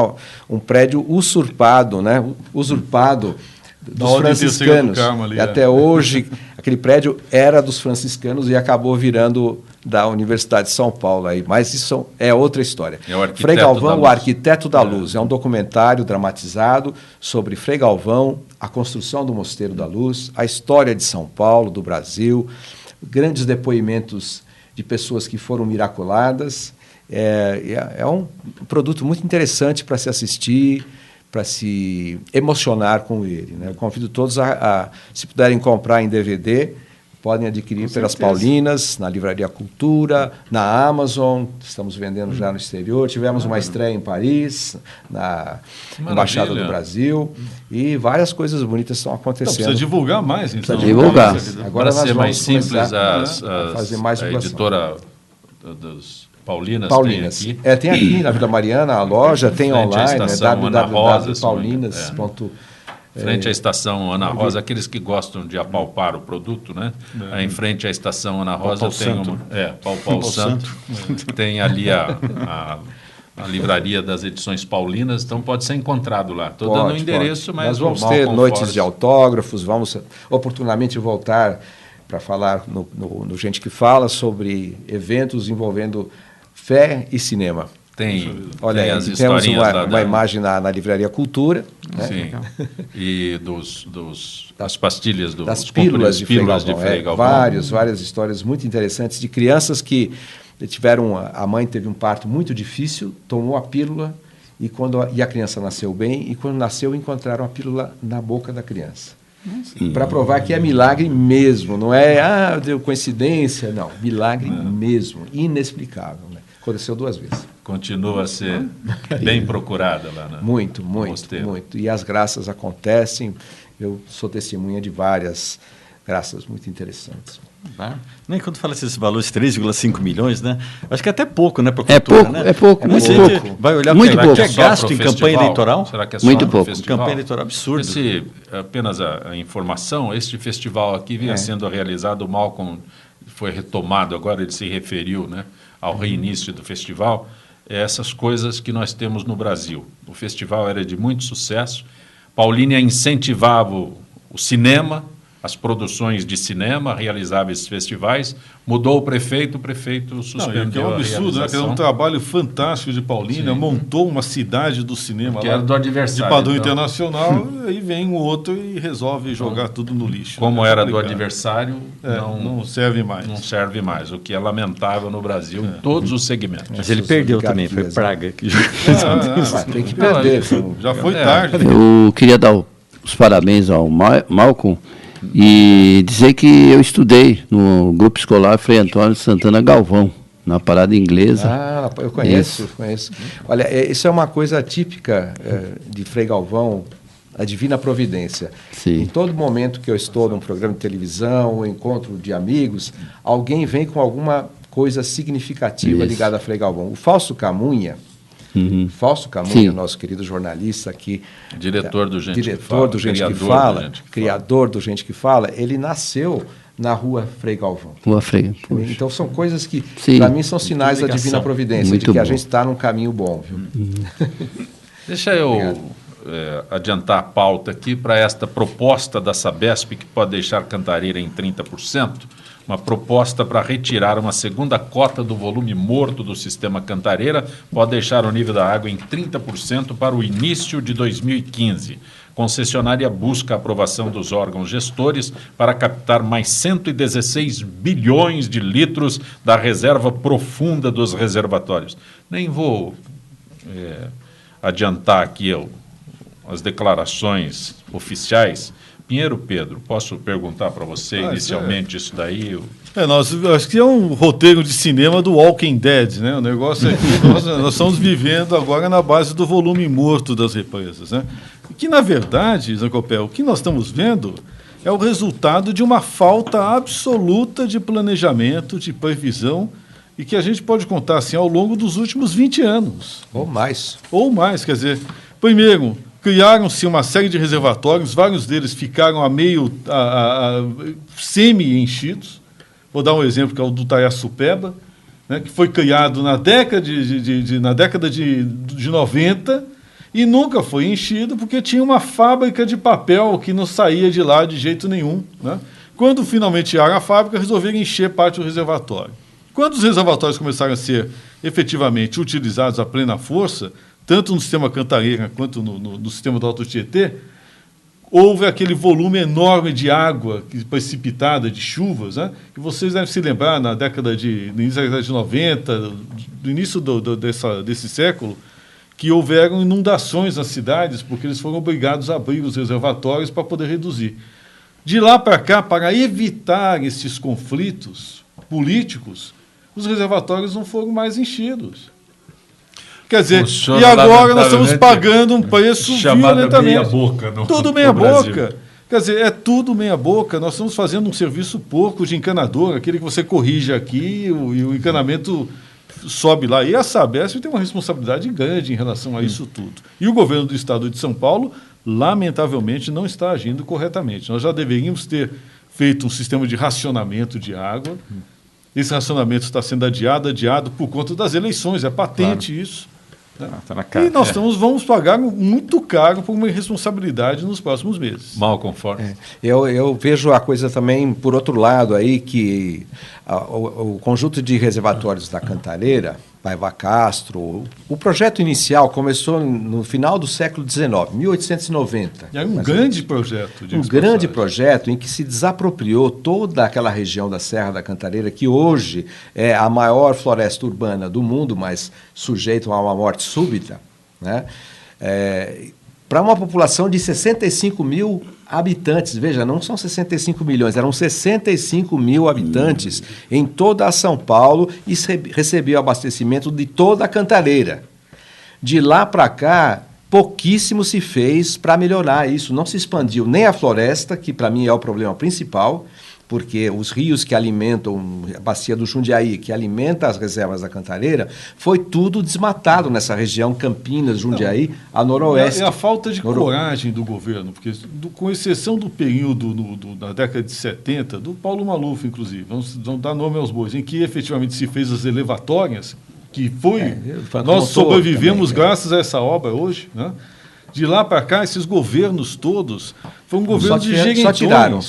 um prédio usurpado, né? Usurpado dos franciscanos. E até hoje, aquele prédio era dos franciscanos e acabou virando da Universidade de São Paulo. Aí. Mas isso é outra história. Frei Galvão, o Arquiteto da Luz. É um documentário dramatizado sobre Frei Galvão, a construção do Mosteiro da Luz, a história de São Paulo, do Brasil, grandes depoimentos de pessoas que foram miraculadas. É um produto muito interessante para se assistir, para se emocionar com ele, né? Eu convido todos se puderem comprar em DVD, podem adquirir pelas Paulinas, na Livraria Cultura, na Amazon, estamos vendendo já no exterior. Tivemos uma estreia em Paris, na Embaixada do Brasil, e várias coisas bonitas estão acontecendo. Então, precisa divulgar mais, então. Precisa divulgar. Agora para ser mais simples, a editora dos Paulinas. Tem aqui na Vila Mariana a loja, tem online, www.paulinas.com. Frente à estação Ana Rosa, aqueles que gostam de apalpar o produto, né? Em frente à estação Ana Rosa tem Pau Santo. Tem ali a a livraria das edições paulinas, então pode ser encontrado lá. Estou dando o endereço, pode. mas nós vamos o ter Malcolm noites Forrest... de autógrafos, vamos oportunamente voltar para falar no Gente que Fala sobre eventos envolvendo fé e cinema. Olha, tem as temos historinhas uma imagem na Livraria Cultura. Né? Sim. E das pastilhas das pílulas de Frei Galvão. Várias histórias muito interessantes de crianças que tiveram... A mãe teve um parto muito difícil, tomou a pílula e a criança nasceu bem, e quando nasceu encontraram a pílula na boca da criança. Para provar que é milagre mesmo, não é deu coincidência, não. Milagre mesmo, inexplicável. Né? Aconteceu 2 vezes. Continua a ser bem procurada lá, né? Muito. E as graças acontecem. Eu sou testemunha de várias graças muito interessantes. Nem quando fala esses valores de 3,5 milhões, né? Acho que é até pouco, né? Muito pouco. Muito pouco. Vai olhar muito o que é gasto em campanha eleitoral? Será que é só muito pouco. Campanha eleitoral absurda. Apenas a informação, este festival aqui vinha sendo realizado, o Malcolm foi retomado, agora ele se referiu, né, ao reinício do festival, essas coisas que nós temos no Brasil. O festival era de muito sucesso, Paulínia incentivava o cinema, as produções de cinema, realizava esses festivais, mudou o prefeito suspendeu é um absurdo, né? É um trabalho fantástico de Paulínia, montou uma cidade do cinema lá, do adversário, de padrão internacional, aí vem um outro e resolve jogar tudo no lixo. Como era do adversário, não serve mais. Não serve mais, o que é lamentável no Brasil, em todos os segmentos. Mas ele perdeu também, foi Praga. Tem que perder. Já foi tarde. Eu queria dar os parabéns ao Malcolm e dizer que eu estudei no grupo escolar Frei Antônio Santana Galvão, na parada inglesa. Eu conheço. Olha, isso é uma coisa típica de Frei Galvão, a divina providência. Sim. Em todo momento que eu estou num programa de televisão, ou encontro de amigos, alguém vem com alguma coisa significativa ligada a Frei Galvão. O Fausto Camunha, nosso querido jornalista aqui, diretor do Gente que Fala, criador do Gente que Fala, ele nasceu na Rua Frei Galvão. Então são coisas que, para mim, são sinais da divina providência, de que a gente está num caminho bom. Viu? Deixa eu adiantar a pauta aqui para esta proposta da Sabesp, que pode deixar Cantareira em 30%. Uma proposta para retirar uma segunda cota do volume morto do sistema Cantareira pode deixar o nível da água em 30% para o início de 2015. Concessionária busca a aprovação dos órgãos gestores para captar mais 116 bilhões de litros da reserva profunda dos reservatórios. Nem vou adiantar aqui as declarações oficiais. Pinheiro Pedro, posso perguntar para você inicialmente isso daí? Acho que é um roteiro de cinema do Walking Dead, né? O negócio é que nós estamos vivendo agora na base do volume morto das represas, né? Que, na verdade, Zancopé, o que nós estamos vendo é o resultado de uma falta absoluta de planejamento, de previsão, e que a gente pode contar assim ao longo dos últimos 20 anos. Ou mais, quer dizer, primeiro, criaram-se uma série de reservatórios, vários deles ficaram semi-enchidos. Vou dar um exemplo, que é o do Taiaçupeba, né, que foi criado na década de 90 e nunca foi enchido porque tinha uma fábrica de papel que não saía de lá de jeito nenhum. Né? Quando finalmente tiraram a fábrica, resolveram encher parte do reservatório. Quando os reservatórios começaram a ser efetivamente utilizados à plena força, tanto no sistema Cantareira quanto no sistema do Alto Tietê, houve aquele volume enorme de água precipitada, de chuvas, né? E vocês devem se lembrar, no início da década de 90, do início desse século, que houveram inundações nas cidades, porque eles foram obrigados a abrir os reservatórios para poder reduzir. De lá para cá, para evitar esses conflitos políticos, os reservatórios não foram mais enchidos. Quer dizer, e agora nós estamos pagando um preço violentamente. Meia boca tudo meia boca. Quer dizer, é tudo meia boca. Nós estamos fazendo um serviço porco de encanador, aquele que você corrige aqui e o encanamento sobe lá. E a Sabesp tem uma responsabilidade grande em relação a isso tudo. E o governo do estado de São Paulo, lamentavelmente, não está agindo corretamente. Nós já deveríamos ter feito um sistema de racionamento de água. Esse racionamento está sendo adiado por conta das eleições. É patente isso. Tá na cara. E nós vamos pagar muito caro por uma irresponsabilidade nos próximos meses. Mal conforme. Eu vejo a coisa também por outro lado aí, que o conjunto de reservatórios da Cantareira, Paiva Castro, o projeto inicial começou no final do século XIX, 1890. É um grande projeto. Um grande projeto em que se desapropriou toda aquela região da Serra da Cantareira, que hoje é a maior floresta urbana do mundo, mas sujeito a uma morte súbita, né? Para uma população de 65 mil habitantes. Veja, não são 65 milhões, eram 65 mil habitantes em toda a São Paulo e recebia o abastecimento de toda a Cantareira. De lá para cá, pouquíssimo se fez para melhorar isso. Não se expandiu nem a floresta, que para mim é o problema principal, porque os rios que alimentam a bacia do Jundiaí, que alimenta as reservas da Cantareira, foi tudo desmatado nessa região, Campinas, Jundiaí, a noroeste. É a falta de coragem do governo, porque com exceção do período da década de 70, do Paulo Maluf, inclusive, vamos dar nome aos bois, em que efetivamente se fez as elevatórias, que foi... nós sobrevivemos também, graças a essa obra hoje, né? De lá para cá, esses governos todos, foi um governo de gerentões.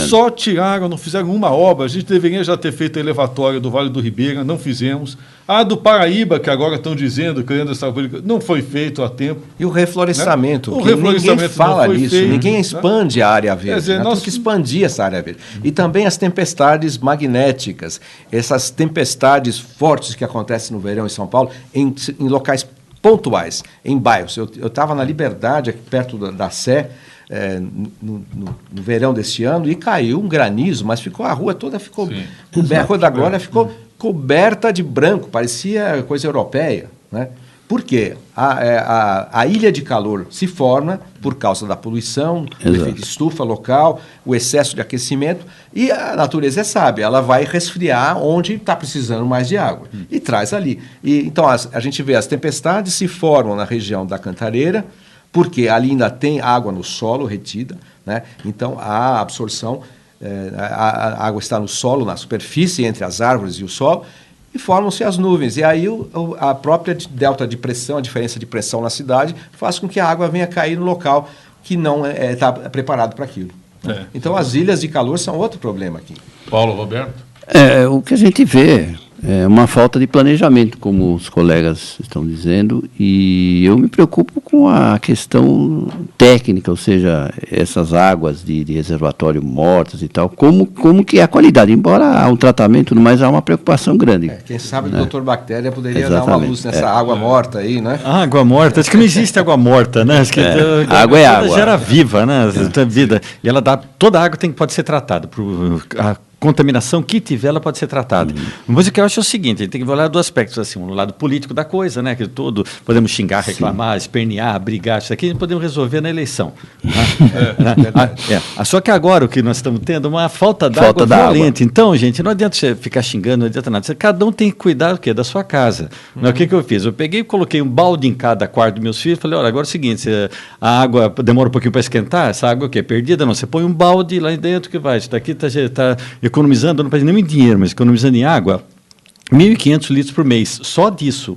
Só tiraram, não fizeram uma obra. A gente deveria já ter feito a elevatória do Vale do Ribeira, não fizemos. A do Paraíba, que agora estão dizendo, criando essa política, não foi feito a tempo. E o reflorestamento, né? O reflorestamento ninguém fala nisso, feito, ninguém expande, né? A área verde. Quer dizer, nós temos que expandir essa área verde. E também as tempestades magnéticas, essas tempestades fortes que acontecem no verão em São Paulo, em locais pontuais, em bairros. Eu estava na Liberdade, aqui perto da Sé, no verão deste ano, e caiu um granizo, mas a rua toda ficou coberta, a Rua da Glória ficou coberta de branco, parecia coisa europeia, né? Por quê? A ilha de calor se forma por causa da poluição, do efeito estufa local, o excesso de aquecimento, e a natureza é sábia, ela vai resfriar onde está precisando mais de água, e traz ali. Então, a gente vê as tempestades se formam na região da Cantareira, porque ali ainda tem água no solo retida, né? Então, a absorção, a água está no solo, na superfície, entre as árvores e o solo, e formam-se as nuvens. E aí a própria delta de pressão, a diferença de pressão na cidade, faz com que a água venha cair no local que não está preparado para aquilo. Então as ilhas de calor são outro problema aqui. Paulo Roberto? O que a gente vê é uma falta de planejamento, como os colegas estão dizendo, e eu me preocupo com a questão técnica, ou seja, essas águas de reservatório mortas e tal, como que é a qualidade, embora há um tratamento, mas há uma preocupação grande. Quem sabe o Dr. Bactéria poderia dar uma luz nessa água morta aí, né? Água morta, acho que não existe água morta, né? Acho que a água é água. Gera viva, né? Vida. E ela toda a água pode ser tratada. A contaminação que tiver, ela pode ser tratada. Mas o que eu acho é o seguinte, a gente tem que olhar dois aspectos, assim, o lado político da coisa, né, que podemos xingar, reclamar, espernear, brigar, isso aqui a gente podemos resolver na eleição. Só que agora o que nós estamos tendo é uma falta d'água violenta. Então, gente, não adianta você ficar xingando, não adianta nada. Cada um tem que cuidar do quê? Da sua casa. O que eu fiz? Eu peguei e coloquei um balde em cada quarto dos meus filhos, falei, olha, agora é o seguinte, a água demora um pouquinho para esquentar, essa água o quê? Perdida? Não, você põe um balde lá dentro que vai, isso daqui está economizando, não precisa nem em dinheiro, mas economizando em água, 1.500 litros por mês, só disso.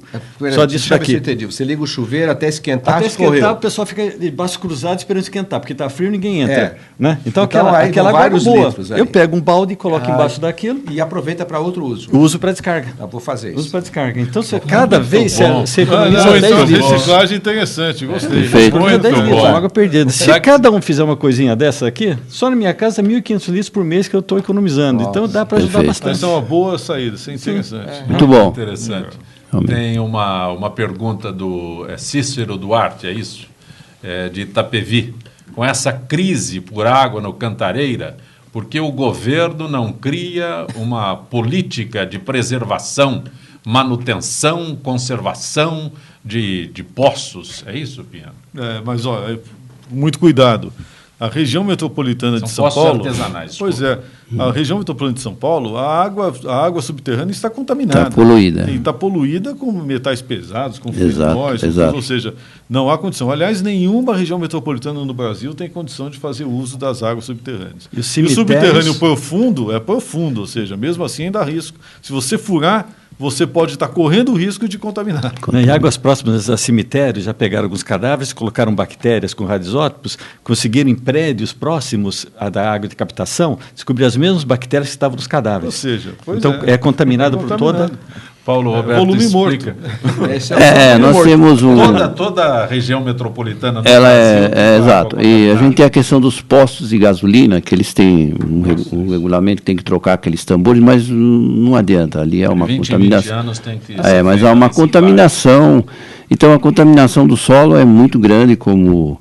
Só disso daqui. Entendi. Você liga o chuveiro até esquentar, o pessoal fica de braço cruzado esperando esquentar, porque está frio e ninguém entra. Né? Então aquela água é boa. Eu pego um balde e coloco embaixo daquilo. E aproveita para outro uso. Uso para descarga. Vou fazer isso. Uso para descarga. Então cada vez você economiza 10 litros. Reciclagem interessante, gostei. Perfeito. 10 litros, água perdida. Se cada um fizer uma coisinha dessa aqui, só na minha casa 1.500 litros por mês que eu estou economizando. Então dá para ajudar bastante. Essa é uma boa saída, isso é interessante. Muito bom. Interessante. Tem uma pergunta do Cícero Duarte, é isso? De Itapevi. Com essa crise por água no Cantareira, por que o governo não cria uma política de preservação, manutenção, conservação de poços? É isso, Piano? Mas, muito cuidado. A região metropolitana de São Paulo... artesanais. Pois é. A região metropolitana de São Paulo, a água subterrânea está contaminada. Está poluída. Está poluída com metais pesados, com fenóis, ou seja, não há condição. Aliás, nenhuma região metropolitana no Brasil tem condição de fazer uso das águas subterrâneas. E o subterrâneo profundo é profundo, ou seja, mesmo assim ainda há risco. Se você furar, você pode estar correndo o risco de contaminar. Em águas próximas a cemitérios, já pegaram alguns cadáveres, colocaram bactérias com radioisótopos, conseguiram em prédios próximos da água de captação, descobrir as mesmas bactérias que estavam nos cadáveres. Ou seja, então é contaminado por toda... Paulo Roberto, volume explica. morto. Nós temos Toda a região metropolitana do Ela Brasil, exato. E a gente tem a questão dos postos de gasolina, que eles têm um regulamento que tem que trocar aqueles tambores, mas não adianta. Ali é uma 20 contaminação. anos tem que Mas há uma contaminação. Então a contaminação do solo é muito grande, como o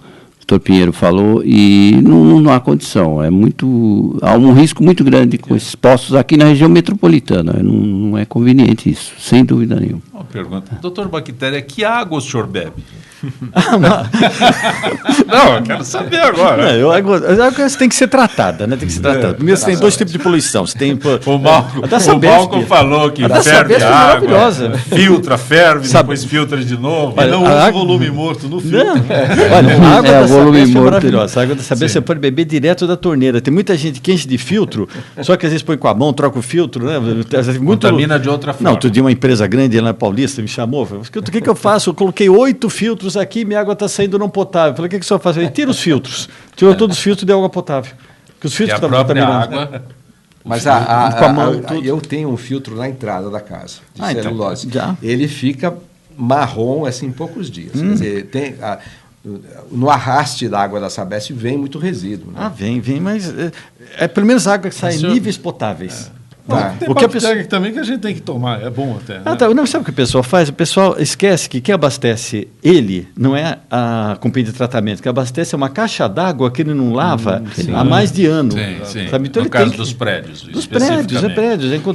doutor Pinheiro falou, e não há condição. Há um risco muito grande com esses postos aqui na região metropolitana. Não é conveniente isso, sem dúvida nenhuma. Uma pergunta. Doutor Bactéria, que água o senhor bebe? Não, eu quero saber agora. A água tem que ser tratada, né? Tem que ser tratada. Primeiro, você tem dois tipos de poluição. Você tem o Malcolm falou que ferve a água, filtra, ferve, depois filtra de novo. E não usa volume morto no filtro. Olha, a água da Sabesp é maravilhosa. A água da Sabesp você pode beber direto da torneira. Tem muita gente que enche de filtro, só que às vezes põe com a mão, troca o filtro, né? Contamina de outra forma. Não, outro dia uma empresa grande lá na Paulista me chamou, falou, o que eu faço? Eu coloquei 8 filtros aqui, minha água está saindo não potável. Eu falei, o que o senhor faz? Ele tira os filtros. Tirou todos os filtros e deu água potável. Porque os filtros estavam contaminados. Água... Mas eu tenho um filtro na entrada da casa, de celulose. Então, ele fica marrom assim, em poucos dias. Quer dizer, no arraste da água da Sabesp vem muito resíduo. Né? Vem, mas pelo menos a água que sai em níveis potáveis. Tem bactéria também que a gente tem que tomar, é bom até. Né? Não, sabe o que o pessoal faz? O pessoal esquece que quem abastece ele não é a companhia de tratamento, que abastece é uma caixa d'água que ele não lava há mais de ano. Sim. Sabe? Então no caso dos prédios. Dos prédios.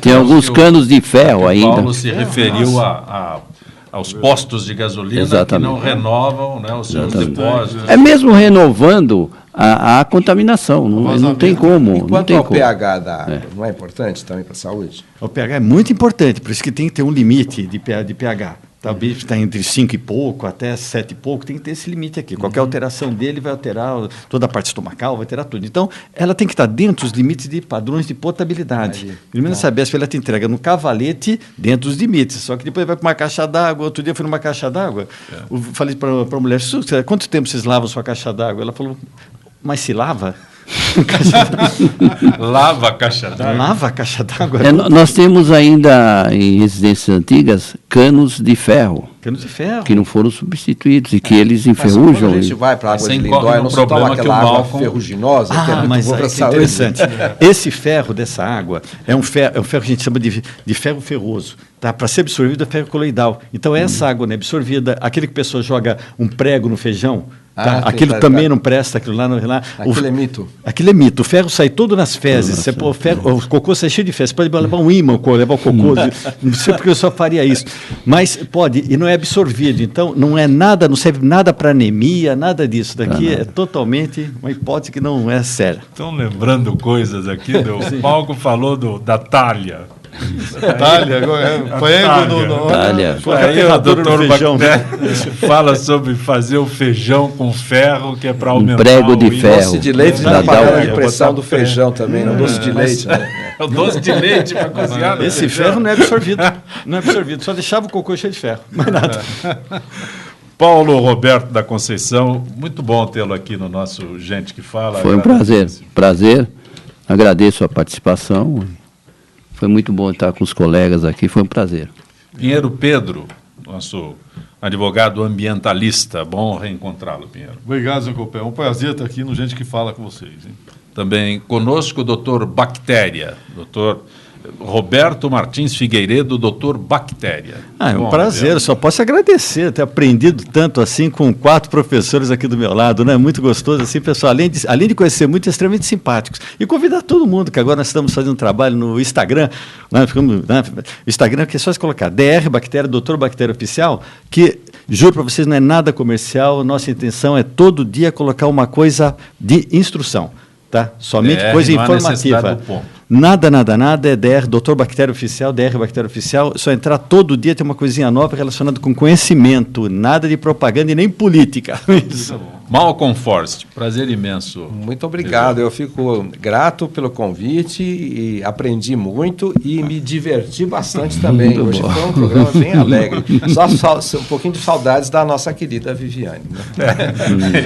Tem alguns canos de ferro ainda. O Paulo se referiu aos postos de gasolina que não renovam, né, os seus depósitos. É mesmo renovando a contaminação, não tem como. E quanto ao pH da água, não é importante também para a saúde? O pH é muito importante, por isso que tem que ter um limite de pH. O bicho está entre 5 e pouco até 7 e pouco, tem que ter esse limite aqui. Qualquer alteração dele vai alterar toda a parte estomacal, vai alterar tudo. Então, ela tem que estar dentro dos limites de padrões de potabilidade. Primeiro, a Sabesp ela te entrega no cavalete dentro dos limites, só que depois vai para uma caixa d'água. Outro dia eu fui numa caixa d'água, eu falei para a mulher, quanto tempo vocês lavam sua caixa d'água? Ela falou, mas se lava? Lava a caixa d'água? Lava a caixa d'água. Nós temos ainda em residências antigas canos de ferro. Canos de ferro. Que não foram substituídos e que eles enferrujam. Quando a gente vai para a água de Lindóia, não se toma aquela água ferruginosa, que é muito boa para a saúde. Interessante. Esse ferro dessa água é um ferro que a gente chama de ferro ferroso. Tá? Para ser absorvido é ferro coloidal. Então, essa água não é absorvida. Aquele que a pessoa joga um prego no feijão, aquilo também não presta. Aquilo aquilo é mito. Aquilo é mito. O ferro sai todo nas fezes. Você pôr o cocô sai cheio de fezes. Você pode levar um ímã, levar o cocô. Não sei porque eu só faria isso. Mas pode, e não é absorvido. Então, não é nada, não serve nada para anemia, nada disso. Daqui é totalmente uma hipótese que não é séria. Estão lembrando coisas aqui. O Malco falou da talha. Talha, talha. Aí o doutor Bactéria fala sobre fazer o feijão com ferro, que é para aumentar prego de ferro. Doce de leite na panela de pressão do feijão também, não doce de leite. É o doce de leite para cozinhar. Esse ferro não é absorvido. Não é absorvido, só deixava o cocô cheio de ferro, mais nada. Paulo Roberto da Conceição, muito bom tê-lo aqui no nosso Gente que Fala. Foi um prazer. Agradeço a participação. Foi muito bom estar com os colegas aqui, foi um prazer. Pinheiro Pedro, nosso advogado ambientalista, bom reencontrá-lo, Pinheiro. Obrigado, Zé Copé. É um prazer estar aqui no Gente que Fala com vocês. Hein? Também conosco o doutor Bactéria, doutor Roberto Martins Figueiredo, doutor Bactéria. É um prazer, só posso agradecer ter aprendido tanto assim com 4 professores aqui do meu lado, né? Muito gostoso assim, pessoal, além de conhecer muito, extremamente simpáticos. E convidar todo mundo, que agora nós estamos fazendo um trabalho no Instagram, Instagram que é só se colocar DR Bactéria, doutor Bactéria Oficial, que juro para vocês não é nada comercial, nossa intenção é todo dia colocar uma coisa de instrução. Tá? Somente coisa informativa. Nada, é DR, Doutor Bactéria Oficial, DR Bactéria Oficial. Só entrar todo dia, tem uma coisinha nova relacionada com conhecimento. Nada de propaganda e nem política. Isso. Malcolm Forst, prazer imenso. Muito obrigado, eu fico grato pelo convite e aprendi muito e me diverti bastante também. Muito Hoje bom. foi um programa bem alegre. Só um pouquinho de saudades da nossa querida Viviane. Né?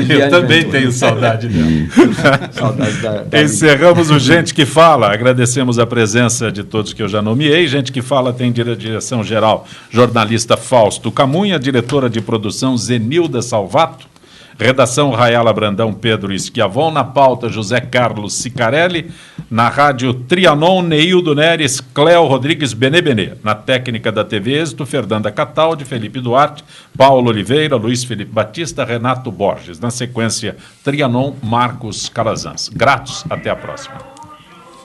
Eu também tenho saudade dela. Saudades da Encerramos o Gente que Fala. Agradecemos a presença de todos que eu já nomeei. Gente que Fala tem direção-geral jornalista Fausto Camunha, diretora de produção Zenilda Salvato, redação Rayala Brandão, Pedro Schiavon, na pauta José Carlos Sicarelli, na rádio Trianon, Neildo Neres, Cléo Rodrigues Benê, na técnica da TV Êxito, Fernanda Cataldi, Felipe Duarte, Paulo Oliveira, Luiz Felipe Batista, Renato Borges. Na sequência, Trianon, Marcos Calazans. Gratos, até a próxima.